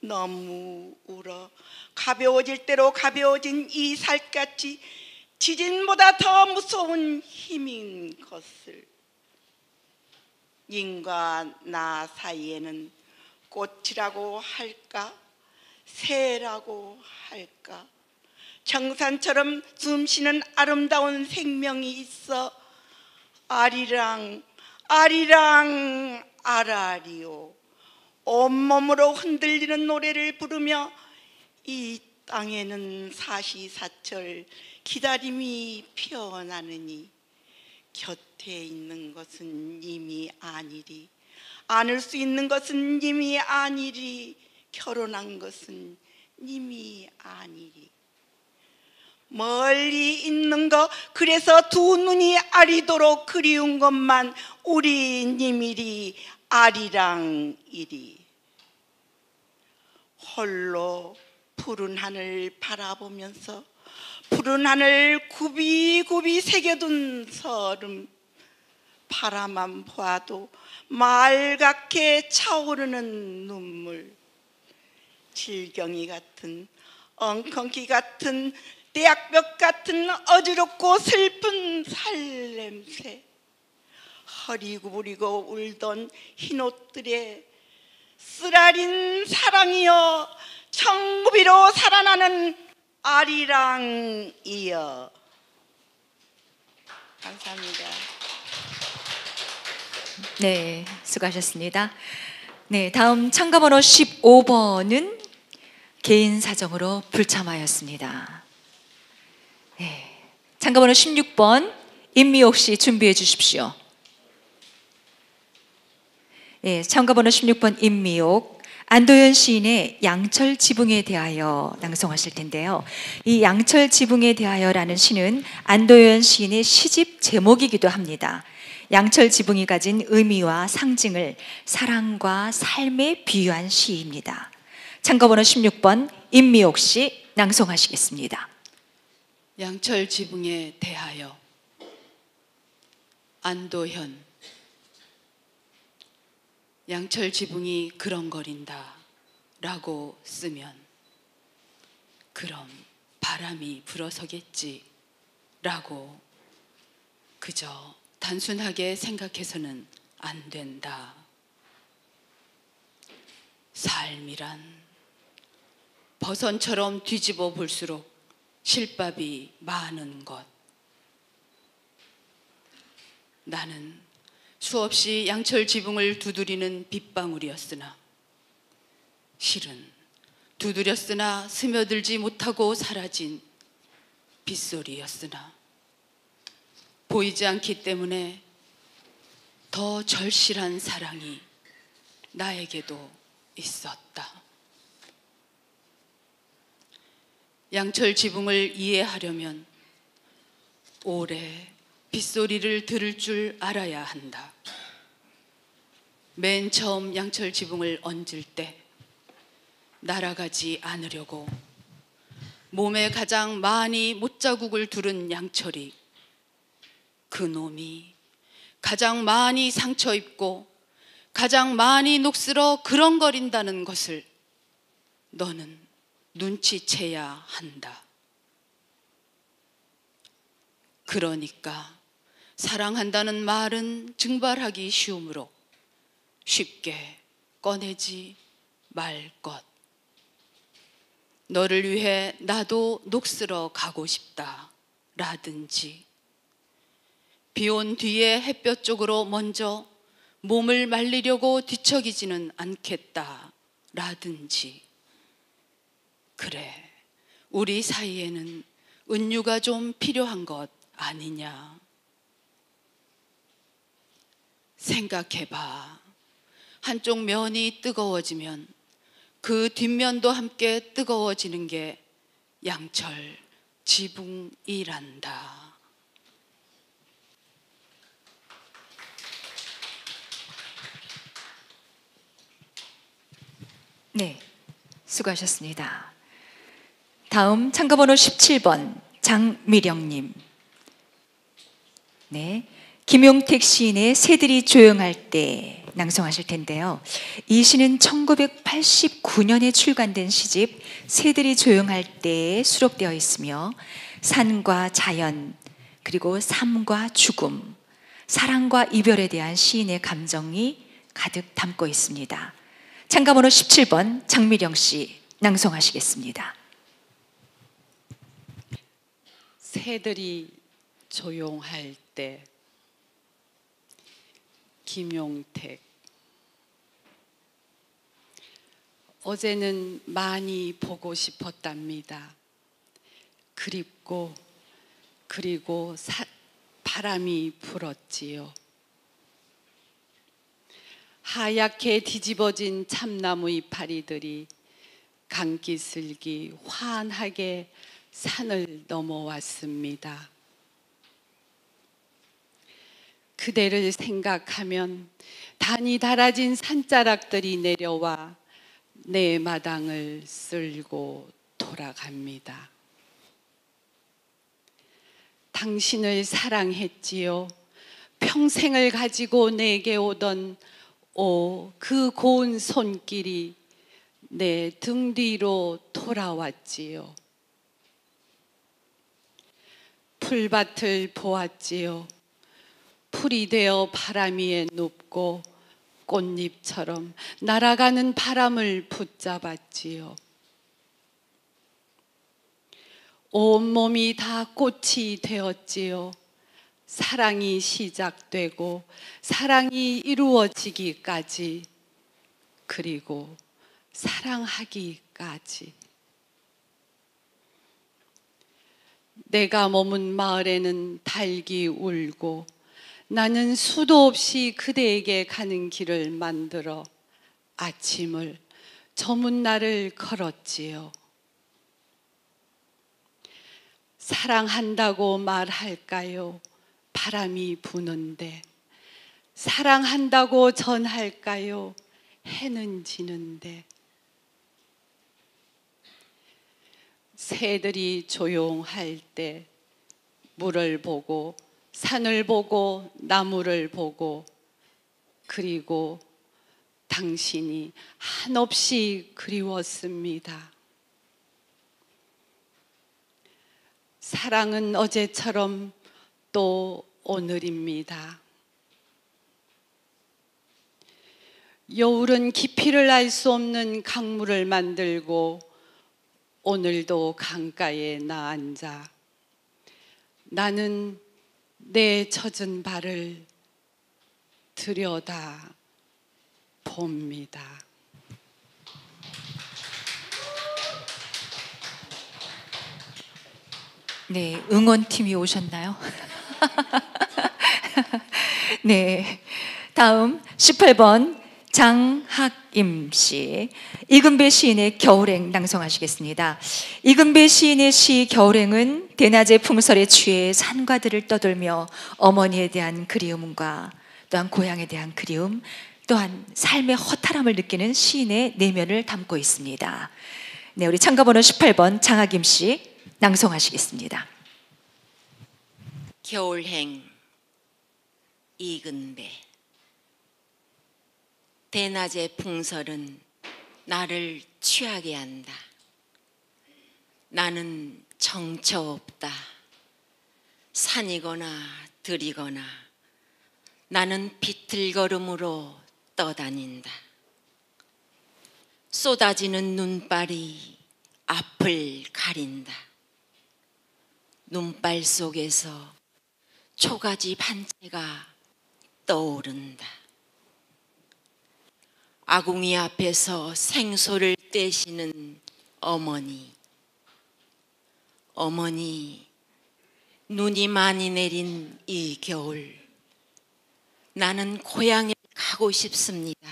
너무 울어 가벼워질 대로 가벼워진 이 살갗이 지진보다 더 무서운 힘인 것을. 님과 나 사이에는 꽃이라고 할까, 새라고 할까, 청산처럼 숨쉬는 아름다운 생명이 있어 아리랑 아리랑 아라리오. 온몸으로 흔들리는 노래를 부르며 이 땅에는 사시사철 기다림이 피어나느니 곁에 있는 것은 님이 아니리, 안을 수 있는 것은 님이 아니리, 결혼한 것은 님이 아니리. 멀리 있는 것, 그래서 두 눈이 아리도록 그리운 것만 우리 님이리, 아리랑이리. 홀로 푸른 하늘 바라보면서 푸른 하늘 굽이굽이 새겨둔 서름. 바라만 보아도 맑게 차오르는 눈물. 질경이 같은, 엉겅퀴 같은, 대학벽 같은 어지럽고 슬픈 살냄새. 허리 구부리고 울던 흰옷들의 쓰라린 사랑이여, 청구비로 살아나는 아리랑이여. 감사합니다. 네, 수고하셨습니다. 네, 다음 참가번호 15번은 개인 사정으로 불참하였습니다. 네, 참가번호 16번 임미옥 씨 준비해 주십시오. 네, 참가번호 16번 임미옥, 안도현 시인의 양철 지붕에 대하여 낭송하실 텐데요. 이 양철 지붕에 대하여라는 시는 안도현 시인의 시집 제목이기도 합니다. 양철 지붕이 가진 의미와 상징을 사랑과 삶에 비유한 시입니다. 참가번호 16번 임미옥 씨 낭송하시겠습니다. 양철 지붕에 대하여. 안도현. 양철 지붕이 그렁거린다 라고 쓰면 그럼 바람이 불어서겠지 라고 그저 단순하게 생각해서는 안 된다. 삶이란 버선처럼 뒤집어 볼수록 실밥이 많은 것. 나는 수없이 양철 지붕을 두드리는 빗방울이었으나 실은 두드렸으나 스며들지 못하고 사라진 빗소리였으나 보이지 않기 때문에 더 절실한 사랑이 나에게도 있었다. 양철 지붕을 이해하려면 오래 빗소리를 들을 줄 알아야 한다. 맨 처음 양철 지붕을 얹을 때 날아가지 않으려고 몸에 가장 많이 못자국을 두른 양철이 그놈이 가장 많이 상처 입고 가장 많이 녹슬어 그렁거린다는 것을 너는 눈치채야 한다. 그러니까 사랑한다는 말은 증발하기 쉬우므로 쉽게 꺼내지 말 것. 너를 위해 나도 녹슬어 가고 싶다 라든지, 비온 뒤에 햇볕 쪽으로 먼저 몸을 말리려고 뒤척이지는 않겠다 라든지, 그래, 우리 사이에는 은유가 좀 필요한 것 아니냐. 생각해봐. 한쪽 면이 뜨거워지면 그 뒷면도 함께 뜨거워지는 게 양철 지붕이란다. 네, 수고하셨습니다. 다음 참가번호 17번 장미령님. 네, 김용택 시인의 새들이 조용할 때 낭송하실 텐데요. 이 시는 1989년에 출간된 시집 새들이 조용할 때에 수록되어 있으며 산과 자연, 그리고 삶과 죽음, 사랑과 이별에 대한 시인의 감정이 가득 담고 있습니다. 참가번호 17번 장미령 씨 낭송하시겠습니다. 새들이 조용할 때. 김용택. 어제는 많이 보고 싶었답니다. 그립고 그리고 바람이 불었지요. 하얗게 뒤집어진 참나무 이파리들이 강기슬기 환하게 산을 넘어왔습니다. 그대를 생각하면 단이 달아진 산자락들이 내려와 내 마당을 쓸고 돌아갑니다. 당신을 사랑했지요. 평생을 가지고 내게 오던 그 고운 손길이 내 등 뒤로 돌아왔지요. 풀밭을 보았지요. 풀이 되어 바람 위에 눕고 꽃잎처럼 날아가는 바람을 붙잡았지요. 온몸이 다 꽃이 되었지요. 사랑이 시작되고 사랑이 이루어지기까지, 그리고 사랑하기까지. 내가 머문 마을에는 닭이 울고 나는 수도 없이 그대에게 가는 길을 만들어 아침을 저문 날을 걸었지요. 사랑한다고 말할까요? 바람이 부는데. 사랑한다고 전할까요? 해는 지는데. 새들이 조용할 때 물을 보고 산을 보고 나무를 보고, 그리고 당신이 한없이 그리웠습니다. 사랑은 어제처럼 또 오늘입니다. 여울은 깊이를 알 수 없는 강물을 만들고 오늘도 강가에 나 앉아 나는 내 젖은 발을 들여다 봅니다. 네, 응원팀이 오셨나요? 네, 다음 18번 장학임 씨, 이금배 시인의 겨울행 낭송하시겠습니다. 이금배 시인의 시 겨울행은 대낮의 풍설에 취해 산과들을 떠돌며 어머니에 대한 그리움과 또한 고향에 대한 그리움, 또한 삶의 허탈함을 느끼는 시인의 내면을 담고 있습니다. 네, 우리 참가번호 18번 장학임 씨 낭송하시겠습니다. 겨울행 이근배. 대낮의 풍설은 나를 취하게 한다. 나는 정처 없다. 산이거나 들이거나 나는 비틀걸음으로 떠다닌다. 쏟아지는 눈발이 앞을 가린다. 눈발 속에서 초가지 반채가 떠오른다. 아궁이 앞에서 생소를 떼시는 어머니. 어머니, 눈이 많이 내린 이 겨울, 나는 고향에 가고 싶습니다.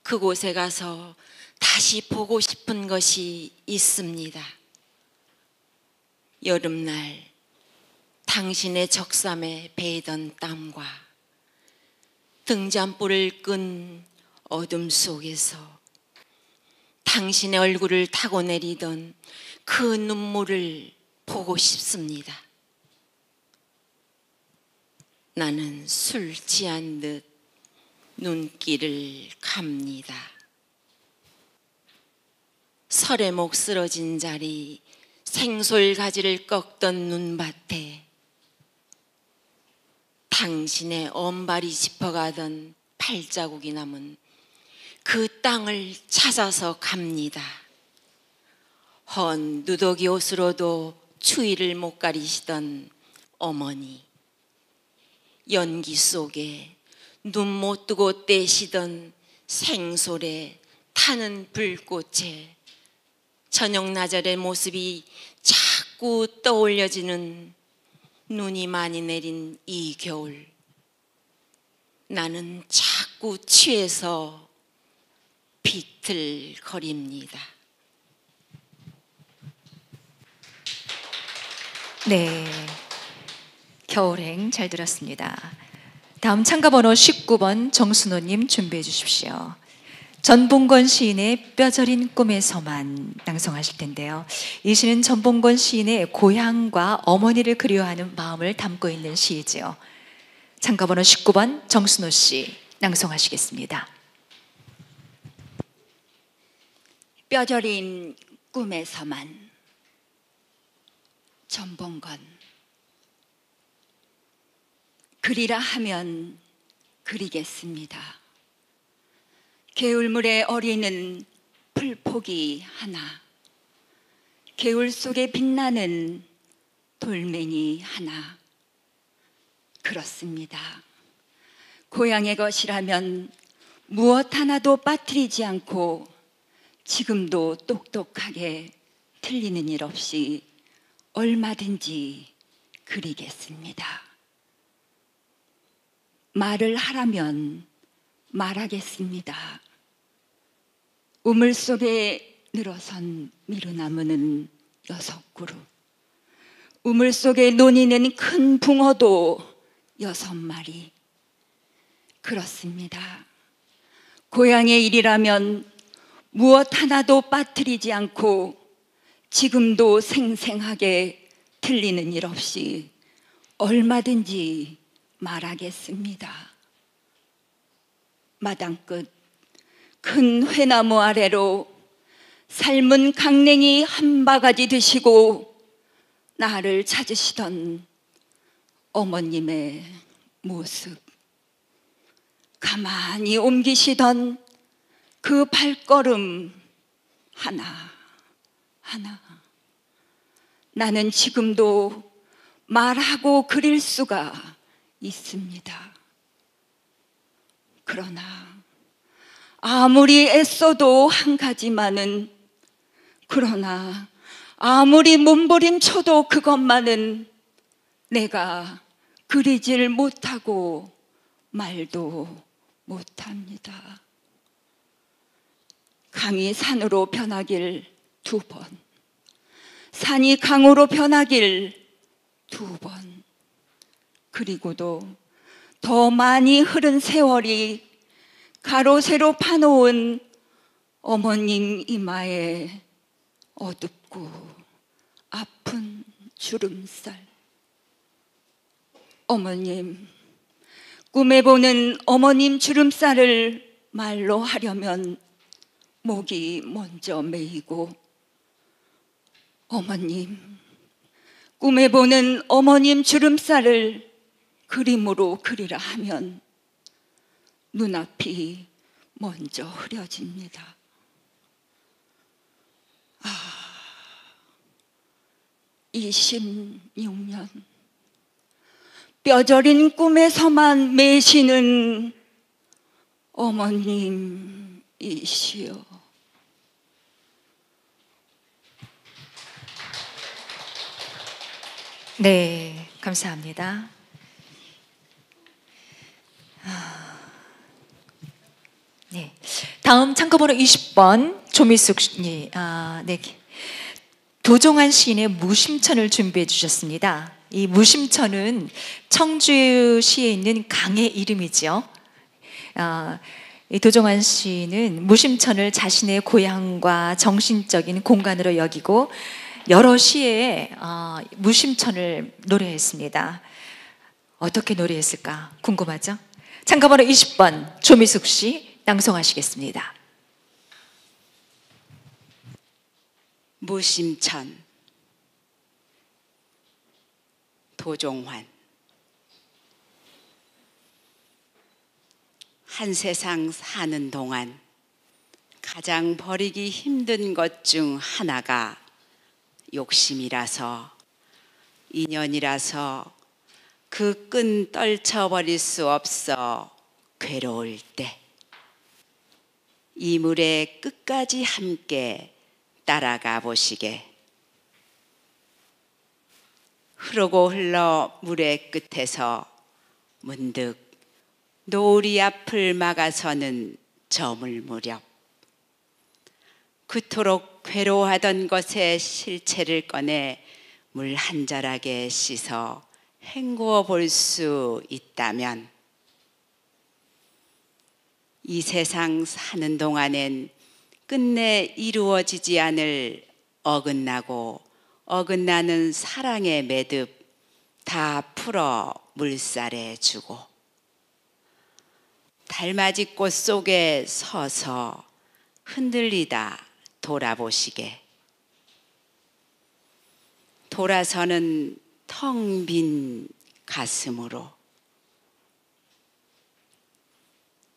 그곳에 가서 다시 보고 싶은 것이 있습니다. 여름날 당신의 적삼에 배이던 땀과 등잔불을 끈 어둠 속에서 당신의 얼굴을 타고 내리던 그 눈물을 보고 싶습니다. 나는 술 취한 듯 눈길을 갑니다. 설에목 쓰러진 자리 생솔가지를 꺾던 눈밭에 당신의 엄발이 짚어가던 발자국이 남은 그 땅을 찾아서 갑니다. 헌 누더기 옷으로도 추위를 못 가리시던 어머니. 연기 속에 눈 못 뜨고 떼시던 생솔에 타는 불꽃에 저녁 나절의 모습이 자꾸 떠올려지는 눈이 많이 내린 이 겨울. 나는 자꾸 취해서 비틀거립니다. 네, 겨울행 잘 들었습니다. 다음 참가번호 19번 정순호님 준비해 주십시오. 전봉건 시인의 뼈저린 꿈에서만 낭송하실 텐데요. 이 시는 전봉건 시인의 고향과 어머니를 그리워하는 마음을 담고 있는 시이지요. 참가번호 19번 정순호 씨 낭송하시겠습니다. 뼈저린 꿈에서만. 전봉건. 그리라 하면 그리겠습니다. 개울물에 어리는 풀포기 하나, 개울 속에 빛나는 돌멩이 하나. 그렇습니다. 고향의 것이라면 무엇 하나도 빠뜨리지 않고 지금도 똑똑하게 틀리는 일 없이 얼마든지 그리겠습니다. 말을 하라면 말하겠습니다. 우물 속에 늘어선 미루나무는 6그루, 우물 속에 논이는 큰 붕어도 6마리. 그렇습니다. 고향의 일이라면 무엇 하나도 빠뜨리지 않고 지금도 생생하게 틀리는 일 없이 얼마든지 말하겠습니다. 마당 끝 큰 회나무 아래로 삶은 강냉이 한 바가지 드시고 나를 찾으시던 어머님의 모습. 가만히 옮기시던 그 발걸음 하나 하나 나는 지금도 말하고 그릴 수가 있습니다. 그러나 아무리 애써도 한 가지만은, 그러나 아무리 몸부림쳐도 그것만은 내가 그리질 못하고 말도 못합니다. 강이 산으로 변하길 2번, 산이 강으로 변하길 2번, 그리고도 더 많이 흐른 세월이 가로 세로 파놓은 어머님 이마에 어둡고 아픈 주름살. 어머님, 꿈에 보는 어머님 주름살을 말로 하려면 목이 먼저 메이고, 어머님, 꿈에 보는 어머님 주름살을 그림으로 그리라 하면 눈앞이 먼저 흐려집니다. 26년 뼈저린 꿈에서만 매시는 어머님이시여. 네, 감사합니다. 네, 다음 참고번호 20번 조미숙 씨, 네, 도종환 시인의 무심천을 준비해 주셨습니다. 이 무심천은 청주시에 있는 강의 이름이죠. 이 도종환 시인은 무심천을 자신의 고향과 정신적인 공간으로 여기고 여러 시에 무심천을 노래했습니다. 어떻게 노래했을까 궁금하죠? 참가번호 20번 조미숙 씨 낭송하시겠습니다. 무심천, 도종환. 한 세상 사는 동안 가장 버리기 힘든 것 중 하나가 욕심이라서, 인연이라서 그 끈 떨쳐버릴 수 없어 괴로울 때 이 물에 끝까지 함께 따라가 보시게. 흐르고 흘러 물의 끝에서 문득 노을이 앞을 막아서는 저물 무렵, 그토록 괴로워하던 것의 실체를 꺼내 물 한 자락에 씻어 헹구어 볼 수 있다면, 이 세상 사는 동안엔 끝내 이루어지지 않을 어긋나고 어긋나는 사랑의 매듭 다 풀어 물살에 주고, 달맞이 꽃 속에 서서 흔들리다 돌아보시게. 돌아서는 텅 빈 가슴으로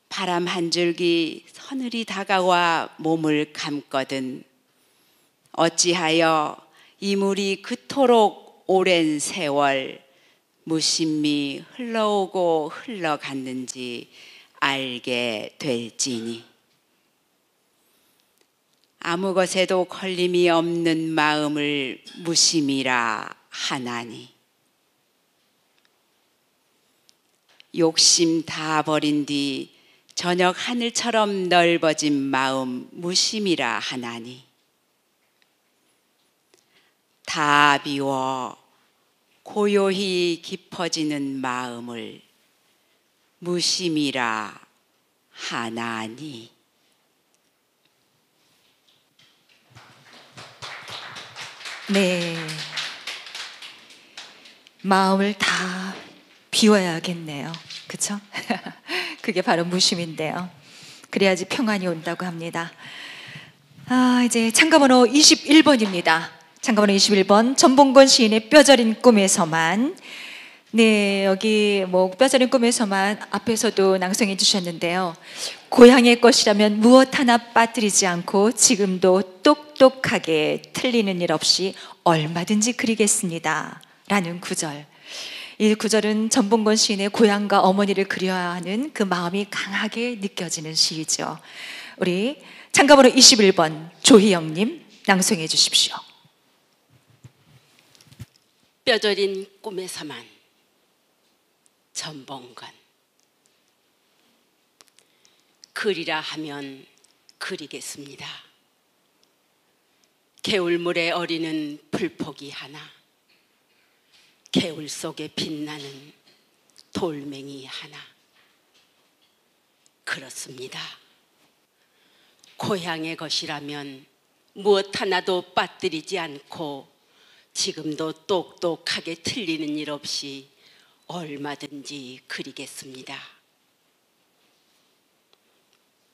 바람 한 줄기 서늘이 다가와 몸을 감거든 어찌하여 이 물이 그토록 오랜 세월 무심히 흘러오고 흘러갔는지 알게 될지니, 아무 것에도 걸림이 없는 마음을 무심이라 하나니, 욕심 다 버린 뒤 저녁 하늘처럼 넓어진 마음 무심이라 하나니, 다 비워 고요히 깊어지는 마음을 무심이라 하나니. 네, 마음을 다 비워야겠네요. 그렇죠? 그게 바로 무심인데요. 그래야지 평안이 온다고 합니다. 이제 참가번호 21번입니다. 참가번호 21번 전봉건 시인의 뼈저린 꿈에서만. 네, 여기 뭐 뼈저린 꿈에서만 앞에서도 낭송해 주셨는데요. 고향의 것이라면 무엇 하나 빠뜨리지 않고 지금도 똑똑하게 틀리는 일 없이 얼마든지 그리겠습니다 라는 구절. 이 구절은 전봉건 시인의 고향과 어머니를 그려야 하는 그 마음이 강하게 느껴지는 시이죠. 우리 참가번호 21번 조희영님 낭송해 주십시오. 뼈저린 꿈에서만 전봉건. 그리라 하면 그리겠습니다. 개울물에 어리는 풀포기 하나, 개울 속에 빛나는 돌멩이 하나. 그렇습니다. 고향의 것이라면 무엇 하나도 빠뜨리지 않고 지금도 똑똑하게 틀리는 일 없이 얼마든지 그리겠습니다.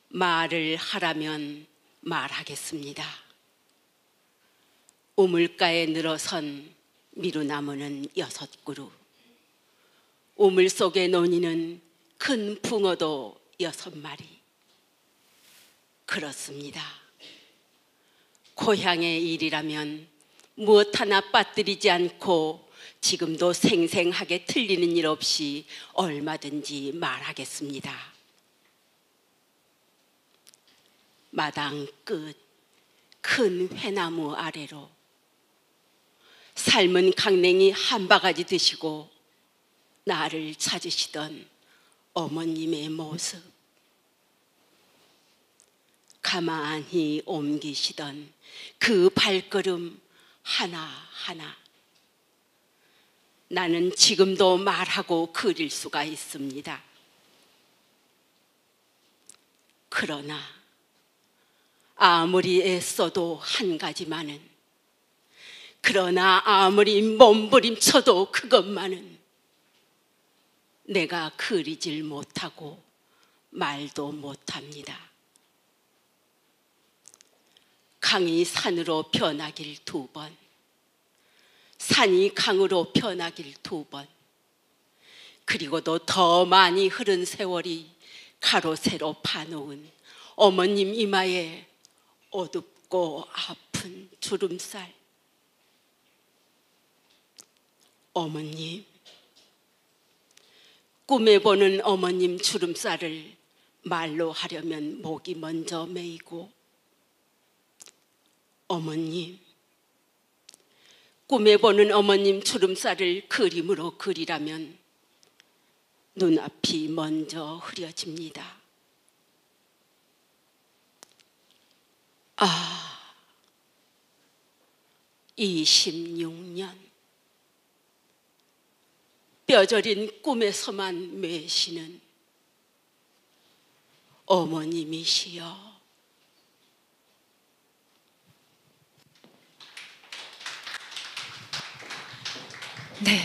말을 하라면 말하겠습니다. 우물가에 늘어선 미루나무는 6그루, 우물 속에 논이는 큰 붕어도 6마리. 그렇습니다. 고향의 일이라면 무엇 하나 빠뜨리지 않고 지금도 생생하게 틀리는 일 없이 얼마든지 말하겠습니다. 마당 끝 큰 회나무 아래로 삶은 강냉이 한 바가지 드시고 나를 찾으시던 어머님의 모습, 가만히 옮기시던 그 발걸음 하나하나, 나는 지금도 말하고 그릴 수가 있습니다. 그러나 아무리 애써도 한 가지만은, 그러나 아무리 몸부림쳐도 그것만은 내가 그리질 못하고 말도 못합니다. 강이 산으로 변하길 2번, 산이 강으로 변하길 2번, 그리고도 더 많이 흐른 세월이 가로세로 파놓은 어머님 이마에 어둡고 아픈 주름살. 어머님, 꿈에 보는 어머님 주름살을 말로 하려면 목이 먼저 메이고, 어머님, 꿈에 보는 어머님 주름살을 그림으로 그리라면 눈앞이 먼저 흐려집니다. 26년 뼈저린 꿈에서만 매시는 어머님이시여. 네,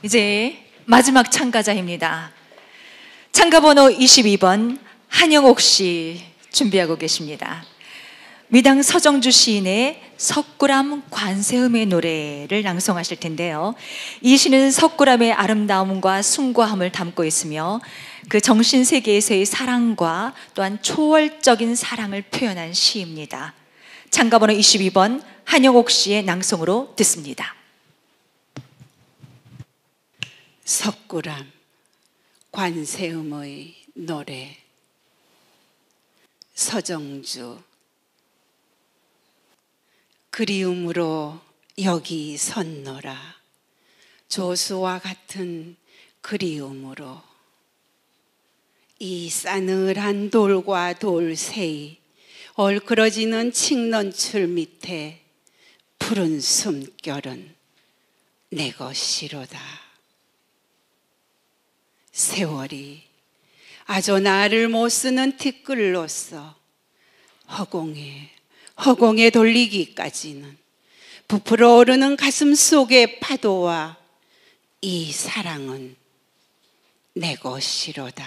이제 마지막 참가자입니다. 참가번호 22번 한영옥 씨 준비하고 계십니다. 미당 서정주 시인의 석굴암 관세음의 노래를 낭송하실 텐데요. 이 시는 석굴암의 아름다움과 숭고함을 담고 있으며 그 정신세계에서의 사랑과 또한 초월적인 사랑을 표현한 시입니다. 참가번호 22번 한영옥 씨의 낭송으로 듣습니다. 석굴암 관세음의 노래. 서정주. 그리움으로 여기 섰노라. 조수와 같은 그리움으로. 이 싸늘한 돌과 돌 사이 얼그러지는 칡넌출 밑에 푸른 숨결은 내 것이로다. 세월이 아주 나를 못 쓰는 티끌로서 허공에 돌리기까지는 부풀어 오르는 가슴 속의 파도와 이 사랑은 내 것이로다.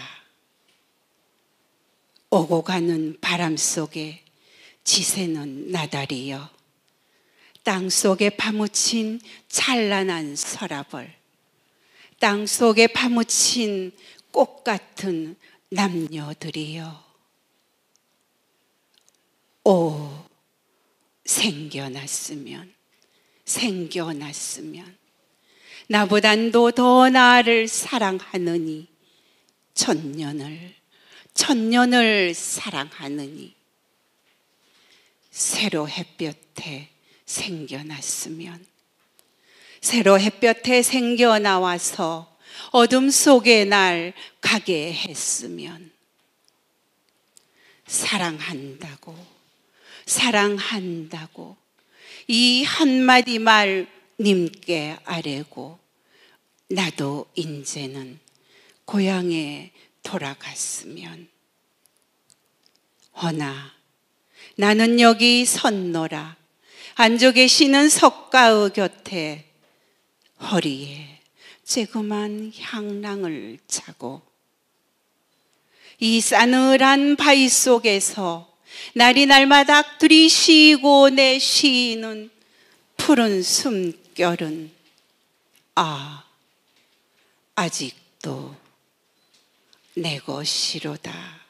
오고 가는 바람 속에 지새는 나달이여, 땅 속에 파묻힌 찬란한 서랍을 땅 속에 파묻힌 꽃 같은 남녀들이여. 오, 생겨났으면 나보단도 더 나를 사랑하느니 천년을 사랑하느니 새로 햇볕에 생겨나와서 어둠 속에 날 가게 했으면 사랑한다고 이 한마디 말 님께 아뢰고 나도 이제는 고향에 돌아갔으면 허나 나는 여기 섰노라 앉아 계시는 석가의 곁에 허리에 쬐그만 향랑을 차고 이 싸늘한 바위 속에서 날이 날마다 들이쉬고 내쉬는 푸른 숨결은 아직도 내 것이로다.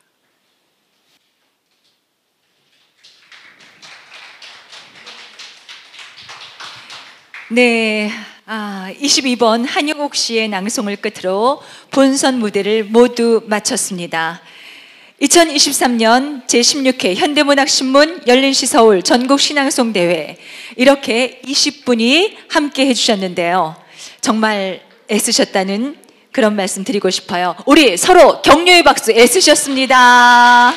네, 22번 한영옥 씨의 낭송을 끝으로 본선 무대를 모두 마쳤습니다. 2023년 제16회 현대문학신문 열린시 서울 전국신앙송대회 이렇게 20분이 함께 해주셨는데요. 정말 애쓰셨다는 그런 말씀 드리고 싶어요. 우리 서로 격려의 박수 애쓰셨습니다.